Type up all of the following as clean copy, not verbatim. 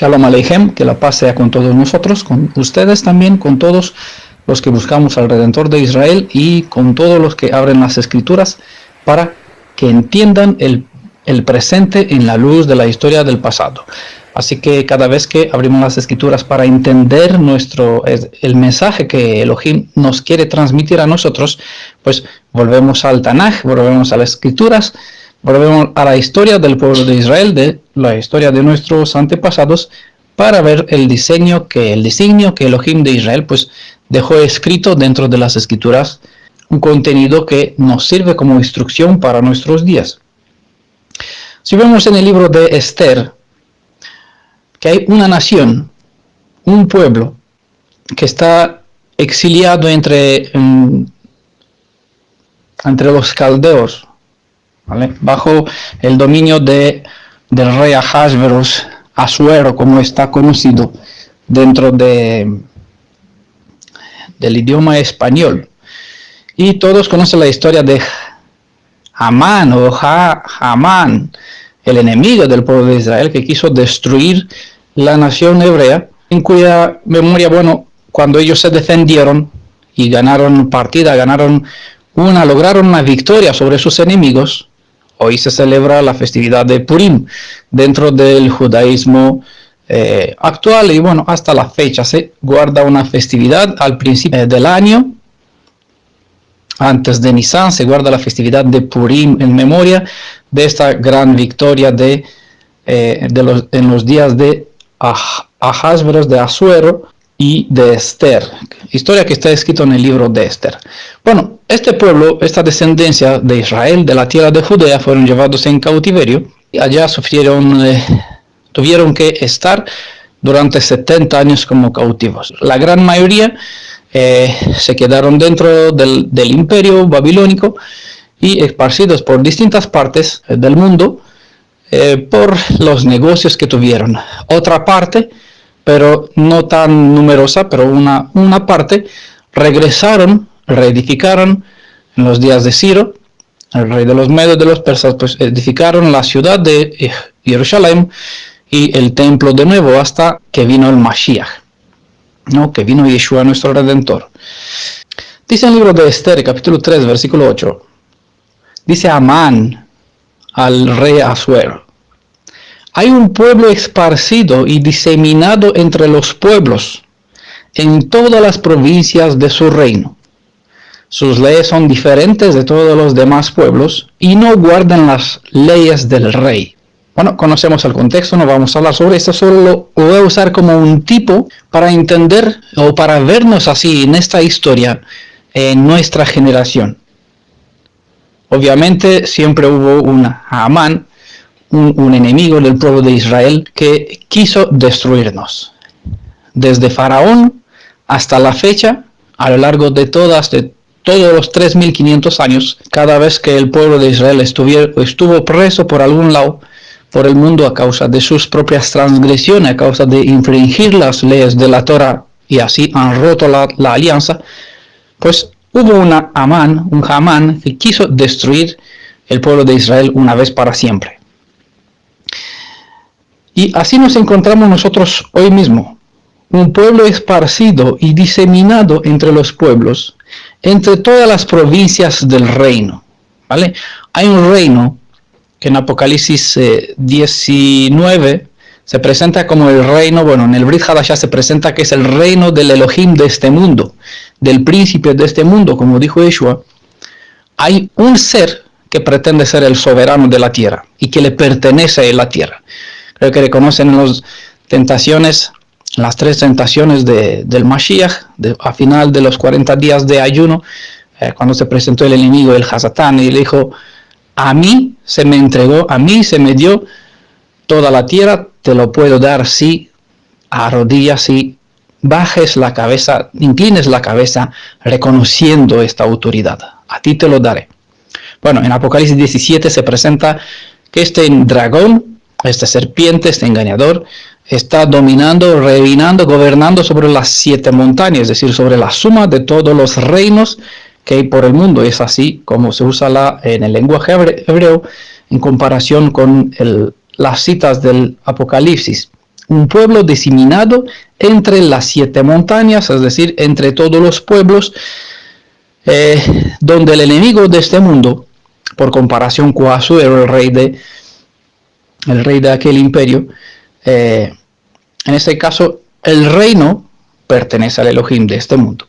Shalom Aleichem, que la paz sea con todos nosotros, con ustedes también, con todos los que buscamos al Redentor de Israel y con todos los que abren las Escrituras para que entiendan el presente en la luz de la historia del pasado. Así que cada vez que abrimos las Escrituras para entender el mensaje que Elohim nos quiere transmitir a nosotros, pues volvemos al Tanaj, volvemos a las Escrituras, volvemos a la historia del pueblo de Israel, de la historia de nuestros antepasados, para ver el designio que Elohim de Israel pues dejó escrito dentro de las Escrituras, un contenido que nos sirve como instrucción para nuestros días. Si vemos en el libro de Esther que hay una nación, un pueblo que está exiliado entre los caldeos, ¿vale? Bajo el dominio del rey Ahasveros, Asuero, como está conocido dentro del idioma español. Y todos conocen la historia de Amán o Hamán, el enemigo del pueblo de Israel, que quiso destruir la nación hebrea, en cuya memoria, cuando ellos se defendieron y ganaron partida, lograron una victoria sobre sus enemigos. Hoy se celebra la festividad de Purim dentro del judaísmo actual y hasta la fecha se guarda una festividad al principio del año. Antes de Nisan se guarda la festividad de Purim en memoria de esta gran victoria en los días de Ahasveros, de Asuero y de Esther, historia que está escrita en el libro de Esther. Este pueblo, esta descendencia de Israel, de la tierra de Judea, fueron llevados en cautiverio y allá tuvieron que estar durante 70 años como cautivos. La gran mayoría se quedaron dentro del imperio babilónico y esparcidos por distintas partes del mundo por los negocios que tuvieron. Otra parte, pero no tan numerosa, pero una parte, regresaron, reedificaron en los días de Ciro, el rey de los medios de los persas, pues edificaron la ciudad de Jerusalén y el templo de nuevo hasta que vino el Mashiach, que vino Yeshua, nuestro Redentor. Dice en el libro de Esther, capítulo 3, versículo 8, dice Amán al rey Asuero: hay un pueblo esparcido y diseminado entre los pueblos en todas las provincias de su reino. Sus leyes son diferentes de todos los demás pueblos y no guardan las leyes del rey. Conocemos el contexto, no vamos a hablar sobre esto, solo lo voy a usar como un tipo para entender o para vernos así en esta historia en nuestra generación. Obviamente siempre hubo un Amán, un enemigo del pueblo de Israel que quiso destruirnos. Desde Faraón hasta la fecha, a lo largo de todos los 3.500 años, cada vez que el pueblo de Israel estuvo preso por algún lado, por el mundo a causa de sus propias transgresiones, a causa de infringir las leyes de la Torah y así han roto la alianza, pues hubo un Hamán que quiso destruir el pueblo de Israel una vez para siempre. Y así nos encontramos nosotros hoy mismo, un pueblo esparcido y diseminado entre los pueblos, entre todas las provincias del reino, ¿vale? Hay un reino que en Apocalipsis 19 se presenta como el reino, en el Brit Hadashah se presenta que es el reino del Elohim de este mundo, del príncipe de este mundo, como dijo Yeshua. Hay un ser que pretende ser el soberano de la tierra y que le pertenece a la tierra. Creo que reconocen las tres tentaciones del Mashiach, a final de los 40 días de ayuno, cuando se presentó el enemigo, el Hasatán, y le dijo: a mí se me entregó, a mí se me dio toda la tierra, te lo puedo dar si arrodillas, si bajes la cabeza, inclines la cabeza, reconociendo esta autoridad. A ti te lo daré. En Apocalipsis 17 se presenta que este dragón, esta serpiente, este engañador, está dominando, reinando, gobernando sobre las 7 montañas, es decir, sobre la suma de todos los reinos que hay por el mundo. Es así como se usa en el lenguaje hebreo en comparación con las citas del Apocalipsis. un pueblo diseminado entre las 7 montañas, es decir, entre todos los pueblos, donde el enemigo de este mundo, por comparación con Asuero, el rey de aquel imperio, en este caso el reino pertenece al Elohim de este mundo.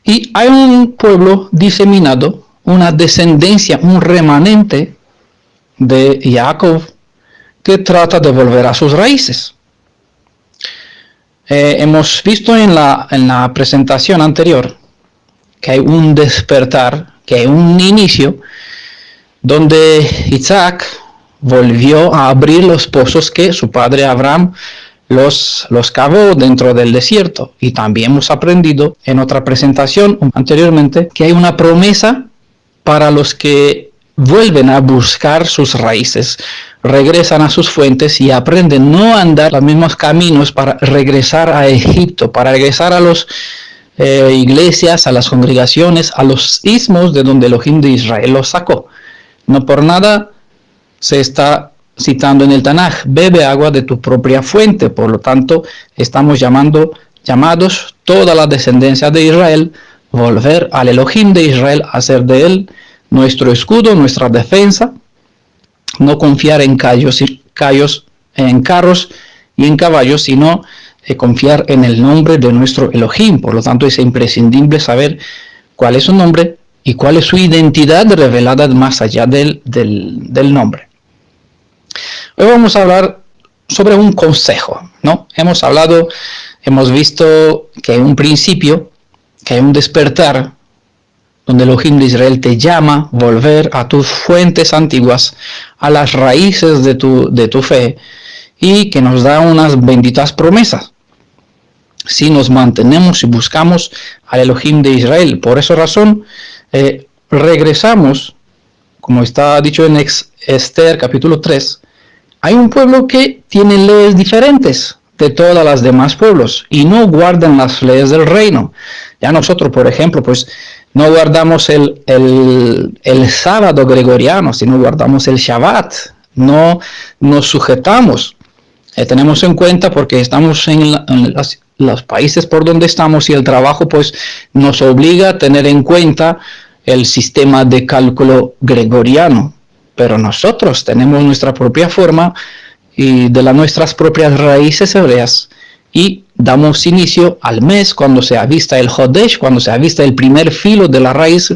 Y hay un pueblo diseminado, una descendencia, un remanente de Jacob, que trata de volver a sus raíces. Hemos visto en la presentación anterior que hay un despertar, que hay un inicio, donde Isaac volvió a abrir los pozos que su padre Abraham los cavó dentro del desierto. Y también hemos aprendido en otra presentación anteriormente que hay una promesa para los que vuelven a buscar sus raíces, regresan a sus fuentes y aprenden no a andar los mismos caminos para regresar a Egipto, para regresar a las iglesias, a las congregaciones, a los istmos de donde Elohim de Israel los sacó. No por nada se está citando en el Tanaj, bebe agua de tu propia fuente. Por lo tanto, estamos llamados toda la descendencia de Israel, volver al Elohim de Israel, hacer de él nuestro escudo, nuestra defensa, no confiar en carros y en caballos, sino confiar en el nombre de nuestro Elohim. Por lo tanto, es imprescindible saber cuál es su nombre y cuál es su identidad revelada más allá del nombre. Hoy vamos a hablar sobre un consejo, ¿no? Hemos visto que hay un principio, que hay un despertar, donde Elohim de Israel te llama a volver a tus fuentes antiguas, a las raíces de tu fe, y que nos da unas benditas promesas si nos mantenemos y buscamos al Elohim de Israel. Por esa razón, regresamos, como está dicho en Esther capítulo 3, hay un pueblo que tiene leyes diferentes de todas las demás pueblos y no guardan las leyes del reino. Ya nosotros, por ejemplo, pues no guardamos el sábado gregoriano, sino guardamos el Shabbat. No nos sujetamos. Tenemos en cuenta porque estamos en los países por donde estamos y el trabajo pues nos obliga a tener en cuenta el sistema de cálculo gregoriano. Pero nosotros tenemos nuestra propia forma y de nuestras propias raíces hebreas y damos inicio al mes cuando se avista el Hodesh, cuando se avista el primer filo de la raíz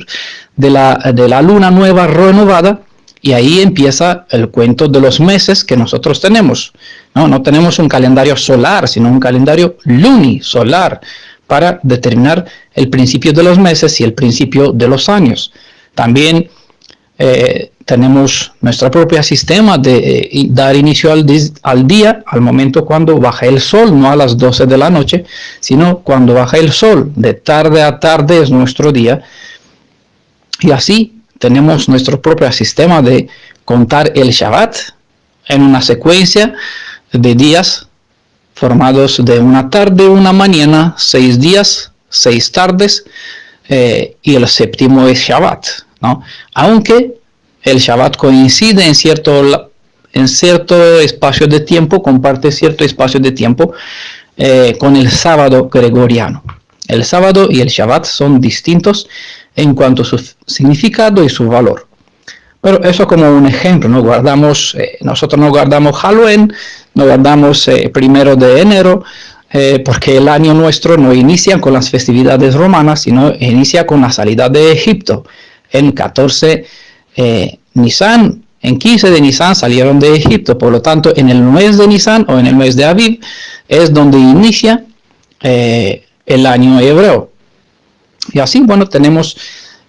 de la luna nueva renovada, y ahí empieza el cuento de los meses que nosotros tenemos. No tenemos un calendario solar, sino un calendario lunisolar para determinar el principio de los meses y el principio de los años. También tenemos nuestro propio sistema de dar inicio al día, al momento cuando baja el sol, no a las 12 de la noche, sino cuando baja el sol, de tarde a tarde es nuestro día. Y así tenemos nuestro propio sistema de contar el Shabbat en una secuencia de días formados de una tarde, una mañana, 6 días, 6 tardes, y el séptimo es Shabbat, ¿no? Aunque el Shabbat coincide en cierto espacio de tiempo, comparte cierto espacio de tiempo con el sábado gregoriano. El sábado y el Shabbat son distintos en cuanto a su significado y su valor. Pero eso como un ejemplo, nosotros no guardamos Halloween, no guardamos 1 de enero, porque el año nuestro no inicia con las festividades romanas, sino inicia con la salida de Egipto. En 14 Nisan, en 15 de Nisan salieron de Egipto. Por lo tanto, en el mes de Nisan o en el mes de Aviv es donde inicia el año hebreo. Y así, tenemos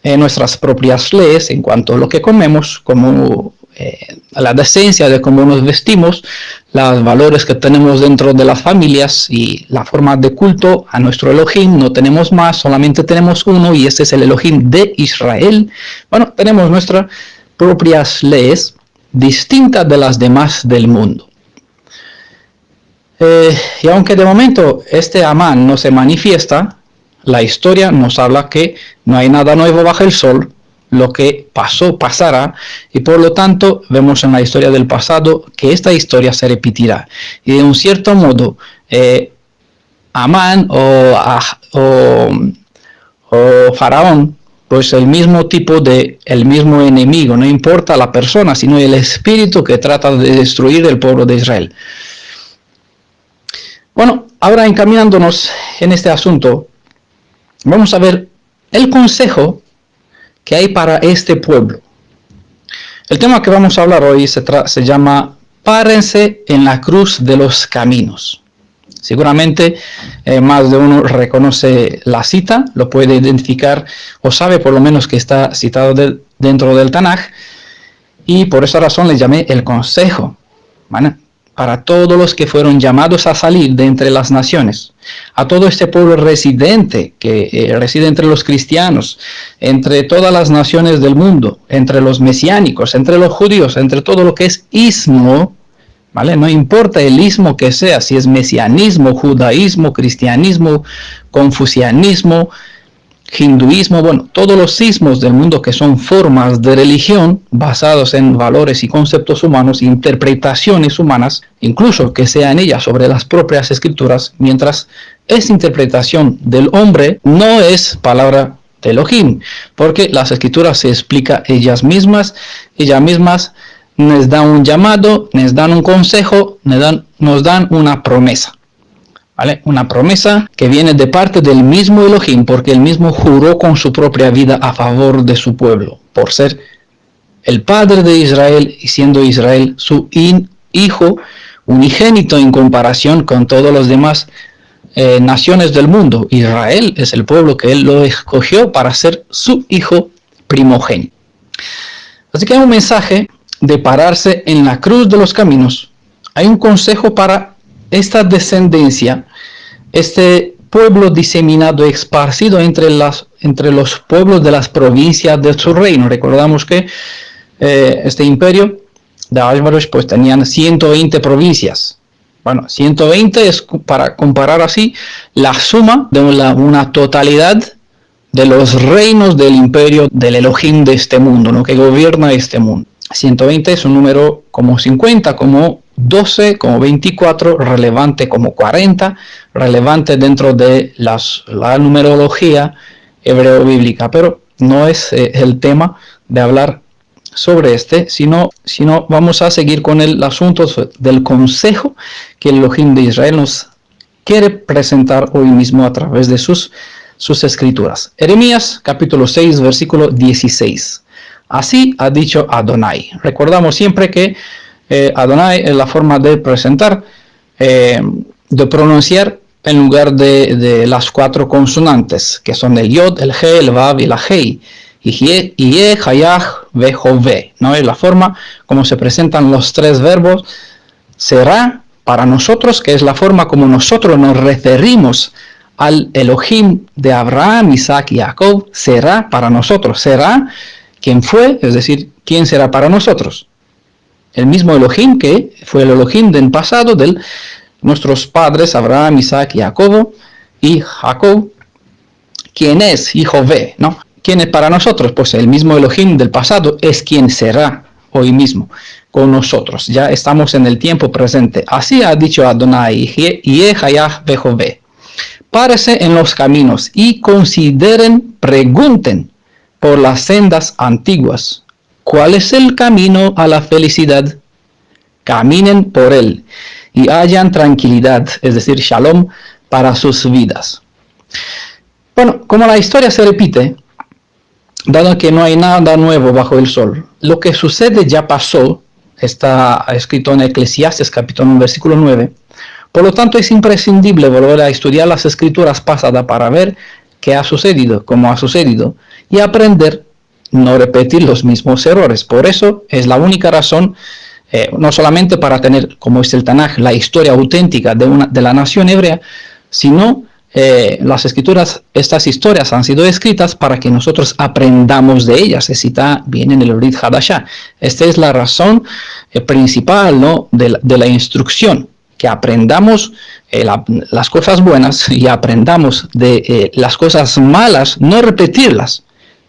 nuestras propias leyes en cuanto a lo que comemos, como la decencia de cómo nos vestimos, los valores que tenemos dentro de las familias y la forma de culto a nuestro Elohim. No tenemos más, solamente tenemos uno y este es el Elohim de Israel. Tenemos nuestras propias leyes distintas de las demás del mundo. Y aunque de momento este Amán no se manifiesta, la historia nos habla que no hay nada nuevo bajo el sol. lo que pasará, y por lo tanto vemos en la historia del pasado que esta historia se repetirá. Y de un cierto modo, Amán o Faraón, pues el mismo enemigo, no importa la persona, sino el espíritu que trata de destruir el pueblo de Israel. Bueno, ahora encaminándonos en este asunto, vamos a ver el consejo que hay para este pueblo. El tema que vamos a hablar hoy se llama Párense en la cruz de los caminos. Seguramente más de uno reconoce la cita, lo puede identificar o sabe por lo menos que está citado dentro del Tanaj, y por esa razón le llamé el consejo, ¿vale? Para todos los que fueron llamados a salir de entre las naciones, a todo este pueblo residente que reside entre los cristianos, entre todas las naciones del mundo, entre los mesiánicos, entre los judíos, entre todo lo que es ismo, ¿vale? No importa el ismo que sea, si es mesianismo, judaísmo, cristianismo, confucianismo, hinduismo, bueno, todos los ismos del mundo que son formas de religión basados en valores y conceptos humanos, interpretaciones humanas, incluso que sean ellas sobre las propias escrituras, mientras esa interpretación del hombre no es palabra de Elohim, porque las escrituras se explican ellas mismas nos dan un llamado, nos dan un consejo, nos dan una promesa. ¿Vale? Una promesa que viene de parte del mismo Elohim, porque él mismo juró con su propia vida a favor de su pueblo, por ser el padre de Israel y siendo Israel su hijo unigénito en comparación con todos los demás naciones del mundo. Israel es el pueblo que él lo escogió para ser su hijo primogénito. Así que hay un mensaje de pararse en la cruz de los caminos. Hay un consejo para esta descendencia, este pueblo diseminado, esparcido entre los pueblos de las provincias de su reino. Recordamos que este imperio de Ashvarosh pues tenían 120 provincias. Bueno, 120 es, para comparar así, la suma de una totalidad de los reinos del imperio del Elohim de este mundo, ¿no? Que gobierna este mundo. 120 es un número como 50, como 12, como 24, relevante como 40, relevante dentro de la numerología hebreo-bíblica, pero no es el tema de hablar sobre sino vamos a seguir con el asunto del consejo que el Elohim de Israel nos quiere presentar hoy mismo a través de sus escrituras. Jeremías capítulo 6, versículo 16. Así ha dicho Adonai. Recordamos siempre que Adonai es la forma de presentar, de pronunciar en lugar de las 4 consonantes, que son el Yod, el He, el Vav y la Hei. Yeh, Hayah, Ve, Jove, ¿no? Es la forma como se presentan los 3 verbos. Será para nosotros, que es la forma como nosotros nos referimos al Elohim de Abraham, Isaac y Jacob. Será para nosotros. Será quien fue, es decir, quién será para nosotros. El mismo Elohim que fue el Elohim del pasado de nuestros padres Abraham, Isaac y Jacob, quien es hijo de, ¿no? ¿Quién es para nosotros? Pues el mismo Elohim del pasado es quien será hoy mismo con nosotros. Ya estamos en el tiempo presente. Así ha dicho Adonai, Hayah Behove. Párese en los caminos y pregunten por las sendas antiguas. ¿Cuál es el camino a la felicidad? Caminen por él y hayan tranquilidad, es decir, shalom, para sus vidas. Bueno, como la historia se repite, dado que no hay nada nuevo bajo el sol, lo que sucede ya pasó, está escrito en Eclesiastes capítulo 1, versículo 9. Por lo tanto, es imprescindible volver a estudiar las escrituras pasadas para ver qué ha sucedido, cómo ha sucedido, y aprender no repetir los mismos errores. Por eso es la única razón, no solamente para tener, como es el Tanaj, la historia auténtica de la nación hebrea, sino las escrituras, estas historias han sido escritas para que nosotros aprendamos de ellas. Se cita bien en el Brit Hadashah. Esta es la razón principal, ¿no?, de la instrucción, que aprendamos las cosas buenas y aprendamos de las cosas malas, no repetirlas.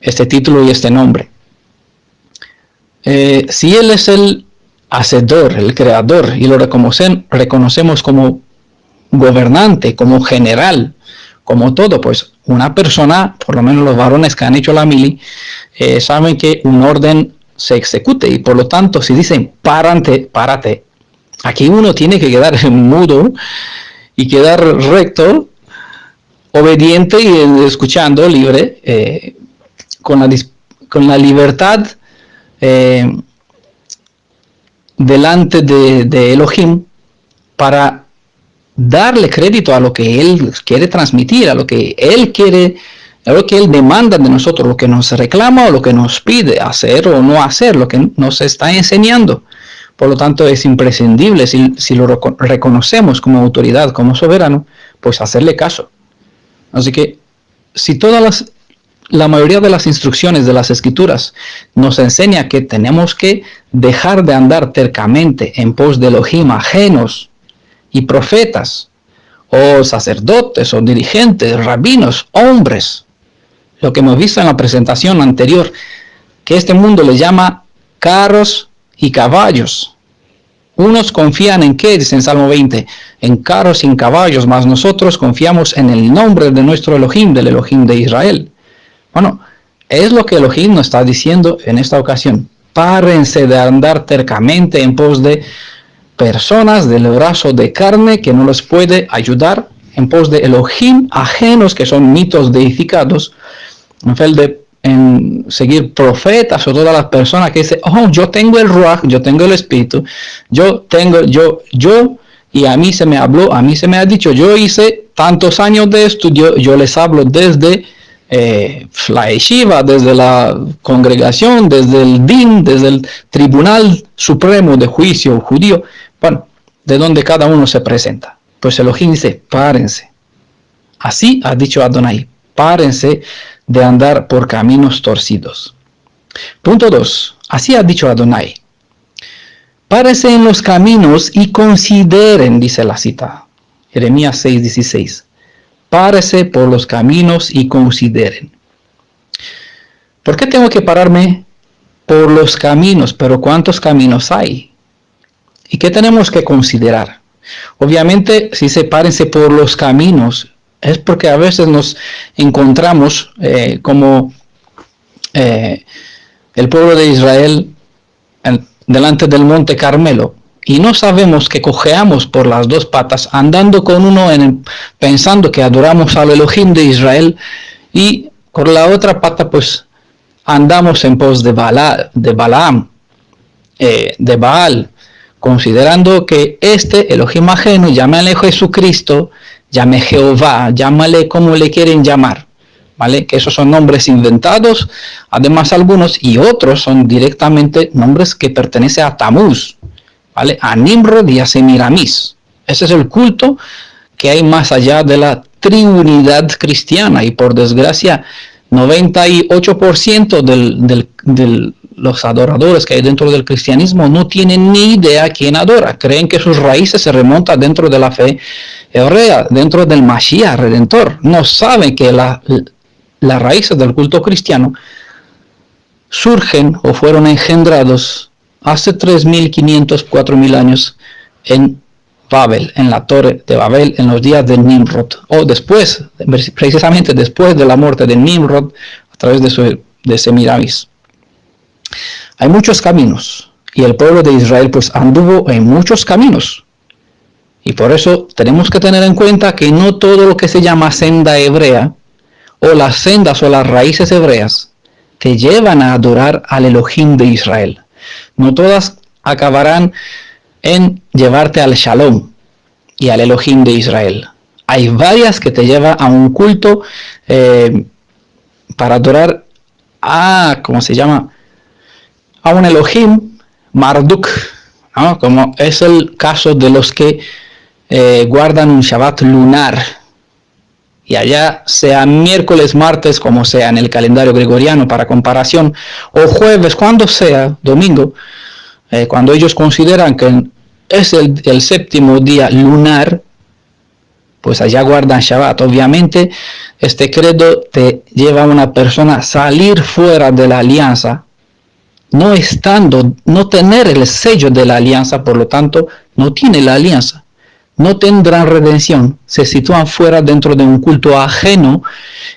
este título y este nombre. Si Él es el hacedor, el creador, y lo reconocemos como gobernante, como general, como todo, pues una persona, por lo menos los varones que han hecho la mili, saben que un orden se execute, y por lo tanto, si dicen párate, aquí uno tiene que quedar mudo y quedar recto, obediente y escuchando, libre, con la libertad delante de Elohim, para darle crédito a lo que Él quiere transmitir, a lo que Él quiere, a lo que Él demanda de nosotros, lo que nos reclama o lo que nos pide hacer o no hacer, lo que nos está enseñando. Por lo tanto, es imprescindible, si lo reconocemos como autoridad, como soberano, pues hacerle caso. Así que, si la mayoría de las instrucciones de las Escrituras nos enseña que tenemos que dejar de andar tercamente en pos de Elohim ajenos y profetas, o sacerdotes, o dirigentes, rabinos, hombres, lo que hemos visto en la presentación anterior, que este mundo le llama carros y caballos. Unos confían en qué, dice en Salmo 20, en carros y en caballos, mas nosotros confiamos en el nombre de nuestro Elohim, del Elohim de Israel. Bueno, es lo que Elohim nos está diciendo en esta ocasión. Párense de andar tercamente en pos de personas del brazo de carne que no les puede ayudar, en pos de Elohim ajenos, que son mitos deificados, en seguir profetas o todas las personas que dicen, oh, yo tengo el Ruach, yo tengo el Espíritu, yo, y a mí se me habló, a mí se me ha dicho, yo hice tantos años de estudio, yo les hablo desde la yeshiva, desde la congregación, desde el din, desde el tribunal supremo de juicio judío, bueno, de donde cada uno se presenta. Pues Elohim dice, párense. Así ha dicho Adonai, párense de andar por caminos torcidos. Punto 2. Así ha dicho Adonai. Párense en los caminos y consideren, dice la cita, Jeremías 6:16. Párese por los caminos y consideren. ¿Por qué tengo que pararme por los caminos? Pero ¿cuántos caminos hay? ¿Y qué tenemos que considerar? Obviamente, si se párense por los caminos, es porque a veces nos encontramos como el pueblo de Israel delante del monte Carmelo, y no sabemos que cojeamos por las dos patas, andando con uno pensando que adoramos al Elohim de Israel, y por la otra pata pues andamos en pos de Balaam, de Baal, considerando que este Elohim ajeno, llámale Jesucristo, llame Jehová, llámale como le quieren llamar, ¿vale? Que esos son nombres inventados, además algunos, y otros son directamente nombres que pertenecen a Tamuz, ¿vale? A Nimrod y a Semiramis. Ese es el culto que hay más allá de la triunidad cristiana, y por desgracia 98% de los adoradores que hay dentro del cristianismo no tienen ni idea quién adora. Creen que sus raíces se remontan dentro de la fe hebrea, dentro del Mashiach Redentor. No saben que las raíces del culto cristiano surgen o fueron engendrados hace 3.500, 4.000 años en Babel, en la torre de Babel, en los días de Nimrod, o después, precisamente después de la muerte de Nimrod, a través de Semiramis. Hay muchos caminos, y el pueblo de Israel pues anduvo en muchos caminos, y por eso tenemos que tener en cuenta que no todo lo que se llama senda hebrea, o las sendas o las raíces hebreas, te llevan a adorar al Elohim de Israel. No todas acabarán en llevarte al Shalom y al Elohim de Israel. Hay varias que te llevan a un culto para adorar a, ¿cómo se llama? A un Elohim Marduk, ¿no? Como es el caso de los que guardan un Shabbat lunar, y allá sea miércoles, martes, como sea en el calendario gregoriano para comparación, o jueves, cuando sea, domingo, cuando ellos consideran que es el séptimo día lunar, pues allá guardan Shabbat. Obviamente, este credo te lleva a una persona a salir fuera de la alianza, no tener el sello de la alianza, por lo tanto, no tiene la alianza. No tendrán redención, se sitúan fuera dentro de un culto ajeno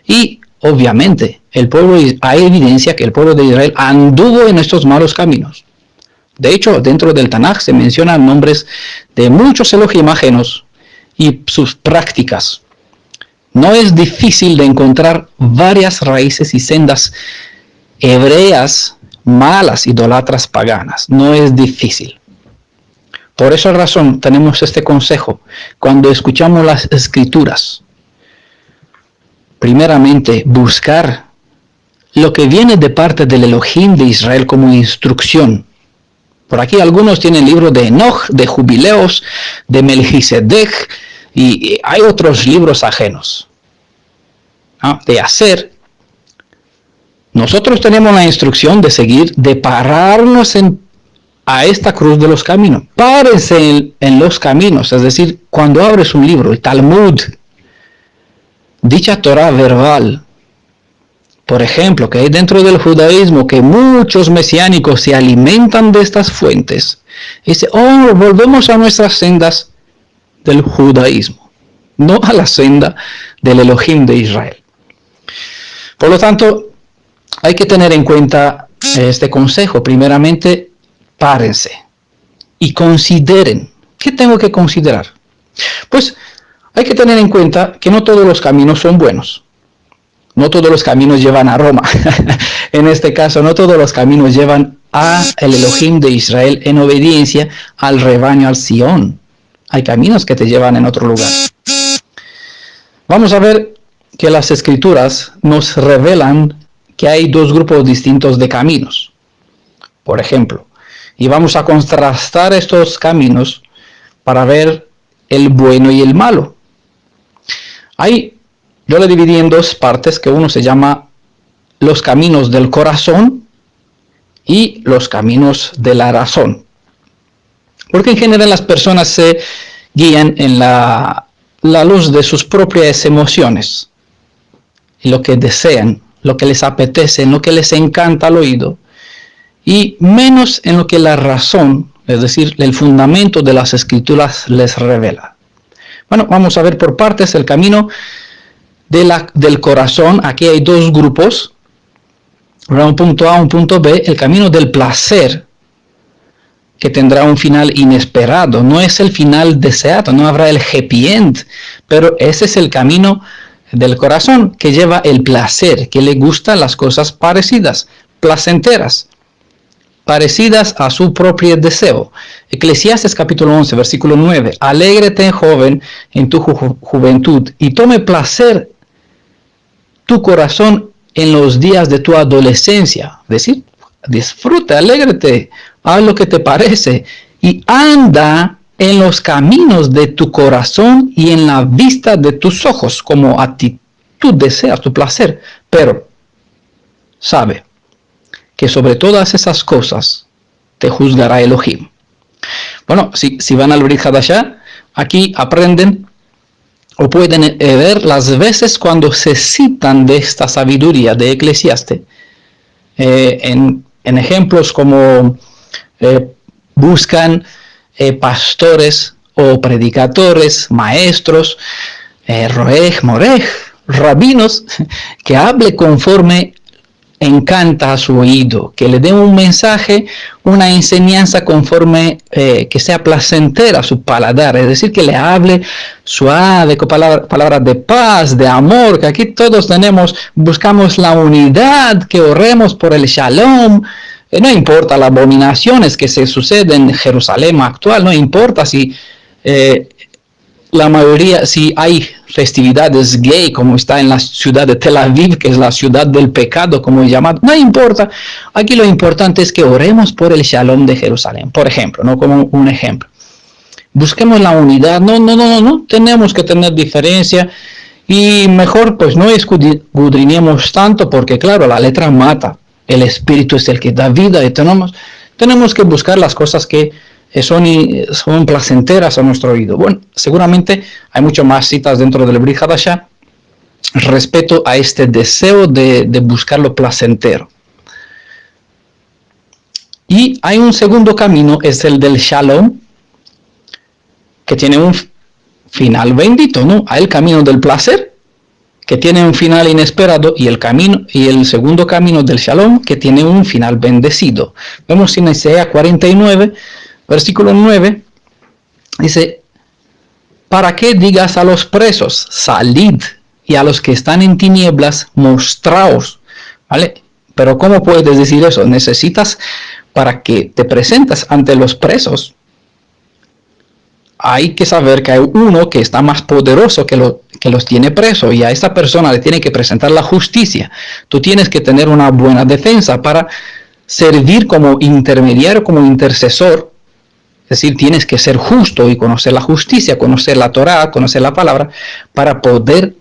y obviamente hay evidencia que el pueblo de Israel anduvo en estos malos caminos. De hecho, dentro del Tanaj se mencionan nombres de muchos Elohim ajenos y sus prácticas. No es difícil de encontrar varias raíces y sendas hebreas malas, idolatras paganas. No es difícil. Por esa razón tenemos este consejo cuando escuchamos las escrituras. Primeramente, buscar lo que viene de parte del Elohim de Israel como instrucción. Por aquí algunos tienen libros de Enoch, de Jubileos, de Melquisedec, y hay otros libros ajenos. De hacer. Nosotros tenemos la instrucción de seguir, de pararnos a esta cruz de los caminos. Párense en los caminos, es decir, cuando abres un libro, el Talmud, dicha Torah verbal, por ejemplo, que hay dentro del judaísmo, que muchos mesiánicos se alimentan de estas fuentes, y dice, volvemos a nuestras sendas del judaísmo, no a la senda del Elohim de Israel. Por lo tanto, hay que tener en cuenta este consejo. Primeramente, párense y consideren. ¿Qué tengo que considerar? Pues hay que tener en cuenta que no todos los caminos son buenos. No todos los caminos llevan a Roma. En este caso, no todos los caminos llevan a el Elohim de Israel en obediencia al rebaño, al Sion. Hay caminos que te llevan en otro lugar. Vamos a ver que las escrituras nos revelan que hay dos grupos distintos de caminos. Por ejemplo, y vamos a contrastar estos caminos para ver el bueno y el malo. Yo lo dividí en dos partes, que uno se llama los caminos del corazón y los caminos de la razón. Porque en general las personas se guían en la luz de sus propias emociones, lo que desean, lo que les apetece, en lo que les encanta al oído, y menos en lo que la razón, es decir, el fundamento de las escrituras les revela. Bueno, vamos a ver por partes el camino del corazón. Aquí hay dos grupos, un punto A, un punto B. El camino del placer, que tendrá un final inesperado, no es el final deseado, no habrá el happy end, pero ese es el camino del corazón, que lleva el placer, que le gustan las cosas parecidas, placenteras, parecidas a su propio deseo. Eclesiastes capítulo 11, versículo 9. Alégrate, joven, en tu juventud, y tome placer tu corazón en los días de tu adolescencia. Es decir, disfruta, alégrate, haz lo que te parece, y anda en los caminos de tu corazón y en la vista de tus ojos, como a ti tú deseas, tu placer. Pero sabe que sobre todas esas cosas te juzgará Elohim. Bueno, si van al Brit Hadashah, aquí aprenden o pueden ver las veces cuando se citan de esta sabiduría de Eclesiastes. En ejemplos como buscan pastores o predicadores, maestros, roej, morej, rabinos, que hable conforme encanta a su oído, que le dé un mensaje, una enseñanza conforme que sea placentera a su paladar, es decir, que le hable suave, con palabras de paz, de amor, que aquí todos buscamos la unidad, que oremos por el shalom. No importa las abominaciones que se suceden en Jerusalén actual, no importa si la mayoría, si hay festividades gay, como está en la ciudad de Tel Aviv, que es la ciudad del pecado, como es llamado, no importa. Aquí lo importante es que oremos por el shalom de Jerusalén, por ejemplo, no como un ejemplo. Busquemos la unidad, no tenemos que tener diferencia, y mejor pues no escudriñemos tanto, porque claro, la letra mata. El Espíritu es el que da vida, y tenemos que buscar las cosas que son placenteras a nuestro oído. Bueno, seguramente hay muchas más citas dentro del Brit Hadashah respecto a este deseo de buscar lo placentero. Y hay un segundo camino, es el del Shalom, que tiene un final bendito, ¿no? Hay el camino del placer, que tiene un final inesperado, y el segundo camino del Shalom, que tiene un final bendecido. Vemos en Isaías 49, versículo 9, dice: ¿para qué digas a los presos, salid, y a los que están en tinieblas, mostraos? ¿Vale? Pero ¿cómo puedes decir eso? Necesitas, para que te presentes ante los presos, hay que saber que hay uno que está más poderoso que los tiene presos, y a esa persona le tiene que presentar la justicia. Tú tienes que tener una buena defensa para servir como intermediario, como intercesor. Es decir, tienes que ser justo y conocer la justicia, conocer la Torá, conocer la palabra, para poder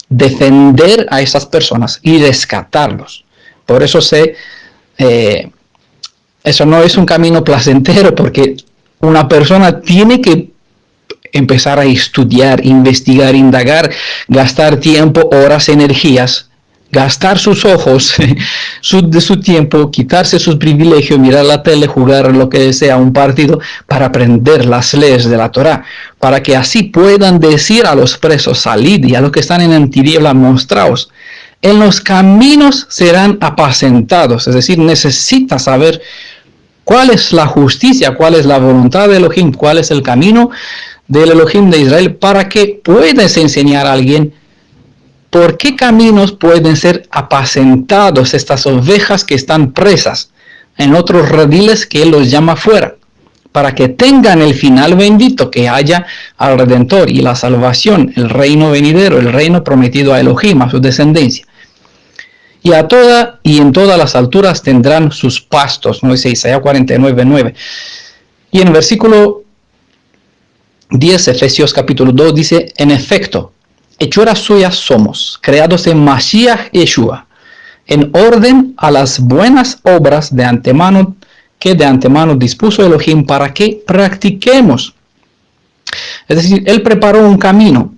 defender a esas personas y rescatarlos. Por eso eso no es un camino placentero, porque una persona tiene que empezar a estudiar, investigar, indagar, gastar tiempo, horas, energías, gastar sus ojos, de su tiempo, quitarse sus privilegios, mirar la tele, jugar lo que sea, un partido, para aprender las leyes de la Torá, para que así puedan decir a los presos, salid, y a los que están en tinieblas, mostraos. En los caminos serán apacentados, es decir, necesitas saber cuál es la justicia, cuál es la voluntad de Elohim, cuál es el camino del Elohim de Israel, para que puedas enseñar a alguien por qué caminos pueden ser apacentados estas ovejas que están presas en otros rediles que Él los llama fuera, para que tengan el final bendito, que haya al Redentor y la salvación, el reino venidero, el reino prometido a Elohim, a su descendencia. Y en todas las alturas tendrán sus pastos, ¿no? Dice Isaías 49, 9. Y en el versículo 10, Efesios capítulo 2, dice: en efecto, hechuras suyas somos, creados en Mashiach Yeshua, en orden a las buenas obras que de antemano dispuso Elohim para que practiquemos. Es decir, Él preparó un camino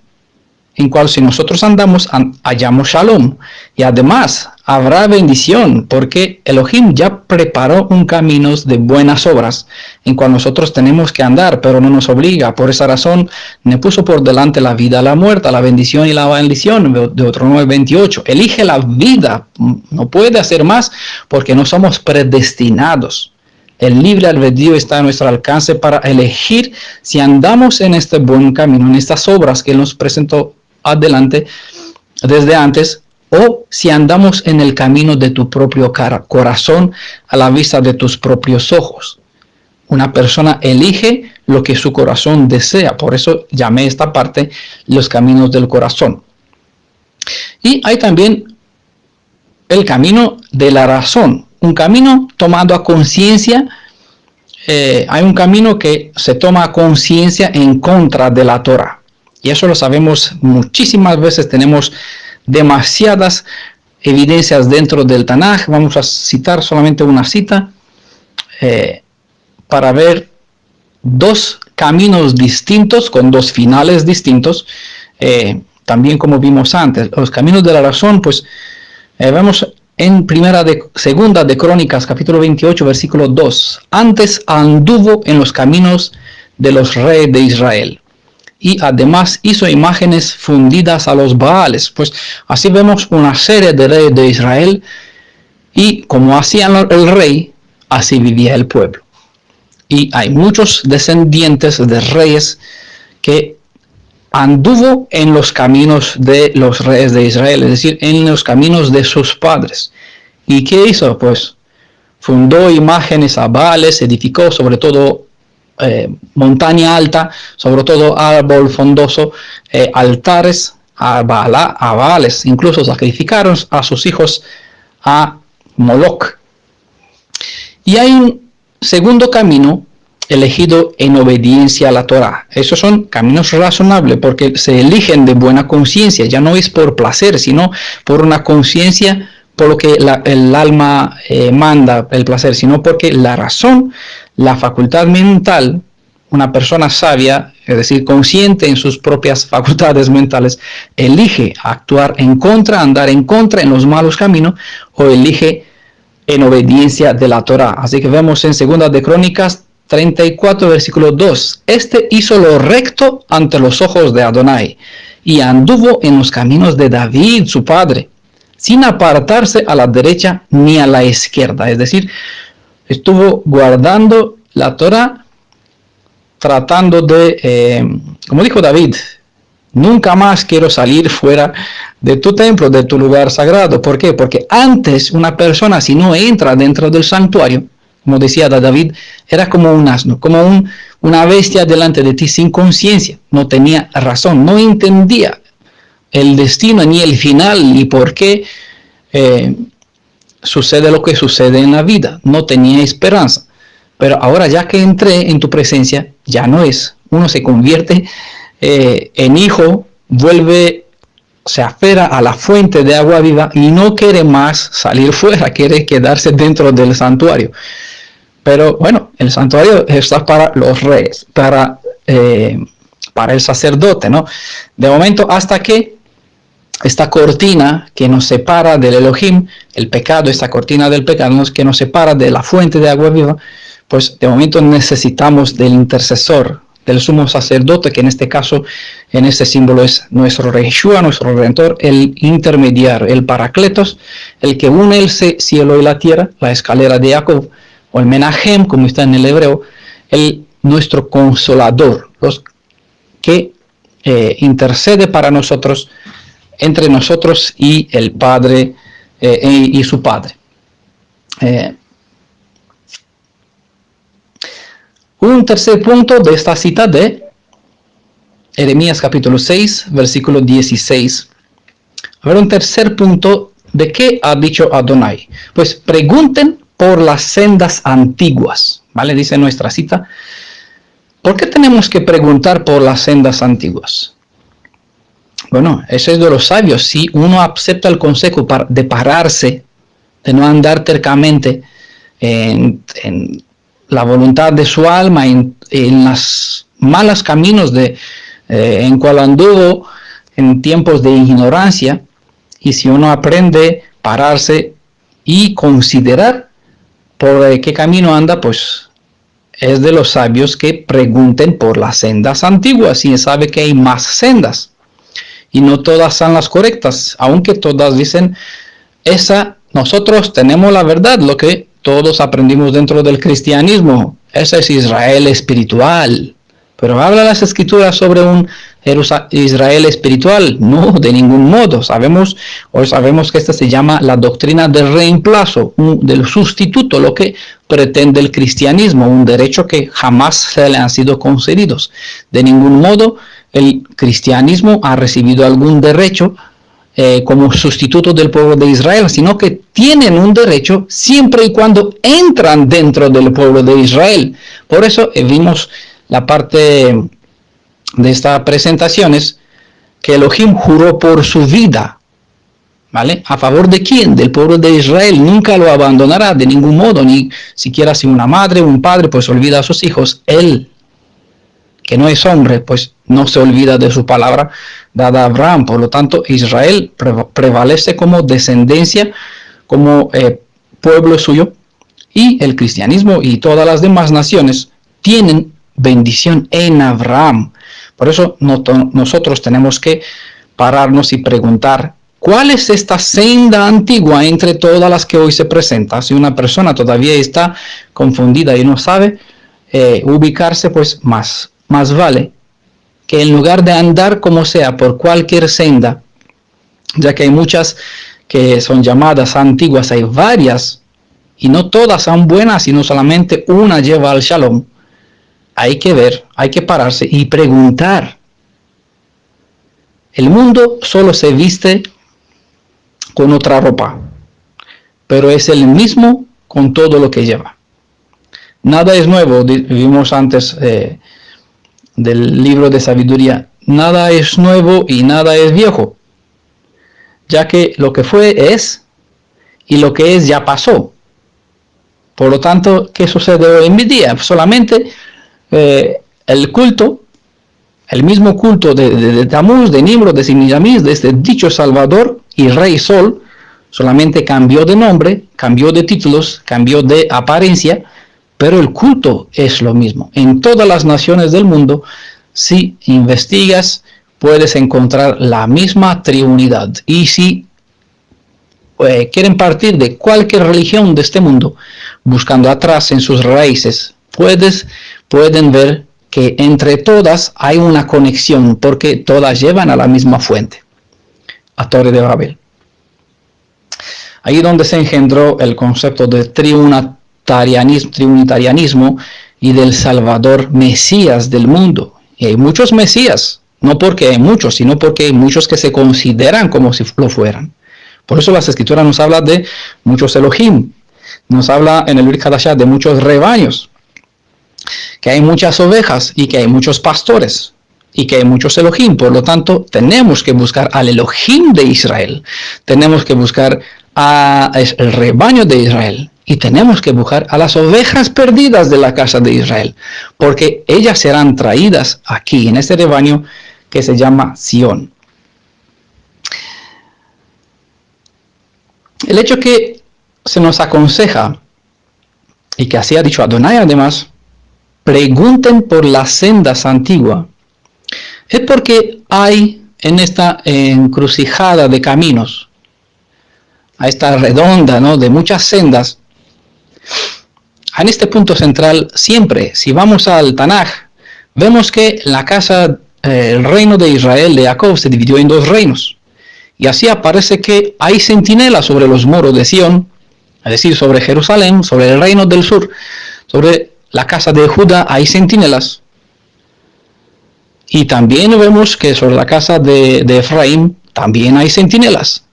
en cual, si nosotros andamos, hallamos shalom, y además habrá bendición, porque Elohim ya preparó un camino de buenas obras en cual nosotros tenemos que andar, pero no nos obliga. Por esa razón me puso por delante la vida, la muerte, la bendición y la maldición. Deuteronomio 28. Elige la vida, no puede hacer más, porque no somos predestinados. El libre albedrío está a nuestro alcance para elegir si andamos en este buen camino, en estas obras que Él nos presentó adelante desde antes, o si andamos en el camino de tu propio corazón, a la vista de tus propios ojos. Una persona elige lo que su corazón desea. Por eso llamé esta parte los caminos del corazón. Y hay también el camino de la razón, un camino tomado a conciencia. Hay un camino que se toma a conciencia en contra de la Torah. Y eso lo sabemos muchísimas veces. Tenemos demasiadas evidencias dentro del Tanaj. Vamos a citar solamente una cita para ver dos caminos distintos con dos finales distintos. También, como vimos antes, los caminos de la razón, pues vemos en segunda de Crónicas, capítulo 28, versículo 2. Antes anduvo en los caminos de los reyes de Israel, y además hizo imágenes fundidas a los Baales. Pues así vemos una serie de reyes de Israel, y como hacían el rey, así vivía el pueblo. Y hay muchos descendientes de reyes que anduvo en los caminos de los reyes de Israel, es decir, en los caminos de sus padres. ¿Y qué hizo? Pues fundó imágenes a Baales, edificó sobre todo montaña alta, sobre todo árbol frondoso, altares a Baales, incluso sacrificaron a sus hijos a Moloch. Y hay un segundo camino elegido en obediencia a la Torah. Esos son caminos razonables porque se eligen de buena conciencia, ya no es por placer, sino por una conciencia, por lo que el alma manda el placer, sino porque la razón la facultad mental, una persona sabia, es decir, consciente en sus propias facultades mentales, elige actuar en contra, andar en contra en los malos caminos, o elige en obediencia de la Torá. Así que vemos en 2 de Crónicas 34, versículo 2. Este hizo lo recto ante los ojos de Adonai, y anduvo en los caminos de David, su padre, sin apartarse a la derecha ni a la izquierda. Es decir, estuvo guardando la Torá, tratando de, como dijo David, nunca más quiero salir fuera de tu templo, de tu lugar sagrado. ¿Por qué? Porque antes una persona, si no entra dentro del santuario, como decía David, era como un asno, como una bestia delante de ti sin conciencia. No tenía razón, no entendía el destino ni el final ni por qué sucede lo que sucede en la vida. No tenía esperanza. Pero ahora, ya que entré en tu presencia, ya no es. Uno se convierte en hijo, se aferra a la fuente de agua viva y no quiere más salir fuera, quiere quedarse dentro del santuario. Pero bueno, el santuario está para los reyes, para el sacerdote, ¿no? De momento, hasta que esta cortina que nos separa del Elohim, el pecado, esta cortina del pecado que nos separa de la fuente de agua viva, pues de momento necesitamos del intercesor, del sumo sacerdote, que en este caso, en este símbolo es nuestro Rey Yeshua, nuestro Redentor, el intermediario, el Paracletos, el que une el cielo y la tierra, la escalera de Jacob, o el Menahem, como está en el hebreo, nuestro consolador, los que intercede para nosotros, entre nosotros y el Padre y su Padre. Un tercer punto de esta cita de Jeremías capítulo 6, versículo 16. A ver, un tercer punto de qué ha dicho Adonai. Pues pregunten por las sendas antiguas, ¿vale? Dice nuestra cita. ¿Por qué tenemos que preguntar por las sendas antiguas? Bueno, eso es de los sabios. Si uno acepta el consejo de pararse, de no andar tercamente en la voluntad de su alma, en los malos caminos en cual anduvo en tiempos de ignorancia, y si uno aprende a pararse y considerar por qué camino anda, pues es de los sabios que pregunten por las sendas antiguas, y sabe que hay más sendas, y no todas son las correctas, aunque todas dicen, nosotros tenemos la verdad, lo que todos aprendimos dentro del cristianismo, ese es Israel espiritual. Pero ¿habla las escrituras sobre un Israel espiritual? No, de ningún modo. Sabemos que esta se llama la doctrina del reemplazo, del sustituto, lo que pretende el cristianismo, un derecho que jamás se le han sido concedidos. De ningún modo el cristianismo ha recibido algún derecho como sustituto del pueblo de Israel, sino que tienen un derecho siempre y cuando entran dentro del pueblo de Israel. Por eso vimos la parte de esta presentación es que Elohim juró por su vida, ¿vale? ¿A favor de quién? Del pueblo de Israel. Nunca lo abandonará de ningún modo, ni siquiera si una madre o un padre pues olvida a sus hijos. Él, que no es hombre, pues no se olvida de su palabra dada a Abraham. Por lo tanto, Israel prevalece como descendencia, como pueblo suyo, y el cristianismo y todas las demás naciones tienen bendición en Abraham. Por eso nosotros tenemos que pararnos y preguntar, ¿cuál es esta senda antigua entre todas las que hoy se presentan? Si una persona todavía está confundida y no sabe ubicarse, pues más vale que en lugar de andar como sea por cualquier senda, ya que hay muchas que son llamadas antiguas, hay varias, y no todas son buenas, sino solamente una lleva al Shalom. Hay que ver, hay que pararse y preguntar. El mundo solo se viste con otra ropa, pero es el mismo con todo lo que lleva. Nada es nuevo, vimos antes del libro de sabiduría. Nada es nuevo y nada es viejo, ya que lo que fue es, y lo que es ya pasó. Por lo tanto, ¿qué sucede hoy en día? Solamente el culto, el mismo culto de Tamuz, de Nimrod, de Semiramis, de este dicho Salvador y Rey Sol, solamente cambió de nombre, cambió de títulos, cambió de apariencia, pero el culto es lo mismo. En todas las naciones del mundo, si investigas, puedes encontrar la misma Trinidad. Y si quieren partir de cualquier religión de este mundo, buscando atrás en sus raíces, pueden ver que entre todas hay una conexión, porque todas llevan a la misma fuente, a Torre de Babel. Ahí donde se engendró el concepto de trinitarianismo y del Salvador Mesías del mundo. Y hay muchos Mesías, no porque hay muchos, sino porque hay muchos que se consideran como si lo fueran. Por eso las Escrituras nos hablan de muchos Elohim, nos habla en el Brit Hadashah de muchos rebaños, que hay muchas ovejas y que hay muchos pastores y que hay muchos Elohim. Por lo tanto, tenemos que buscar al Elohim de Israel, tenemos que buscar al rebaño de Israel y tenemos que buscar a las ovejas perdidas de la casa de Israel, porque ellas serán traídas aquí en este rebaño que se llama Sión. El hecho que se nos aconseja, y que así ha dicho Adonai además, pregunten por las sendas antiguas, es porque hay en esta encrucijada de caminos, a esta redonda, ¿no?, de muchas sendas, en este punto central, siempre, si vamos al Tanaj, vemos que la casa, el reino de Israel, de Jacob, se dividió en dos reinos. Y así aparece que hay centinelas sobre los muros de Sión, es decir, sobre Jerusalén, sobre el reino del sur, sobre la casa de Judá hay centinelas. Y también vemos que sobre la casa de Efraín también hay centinelas.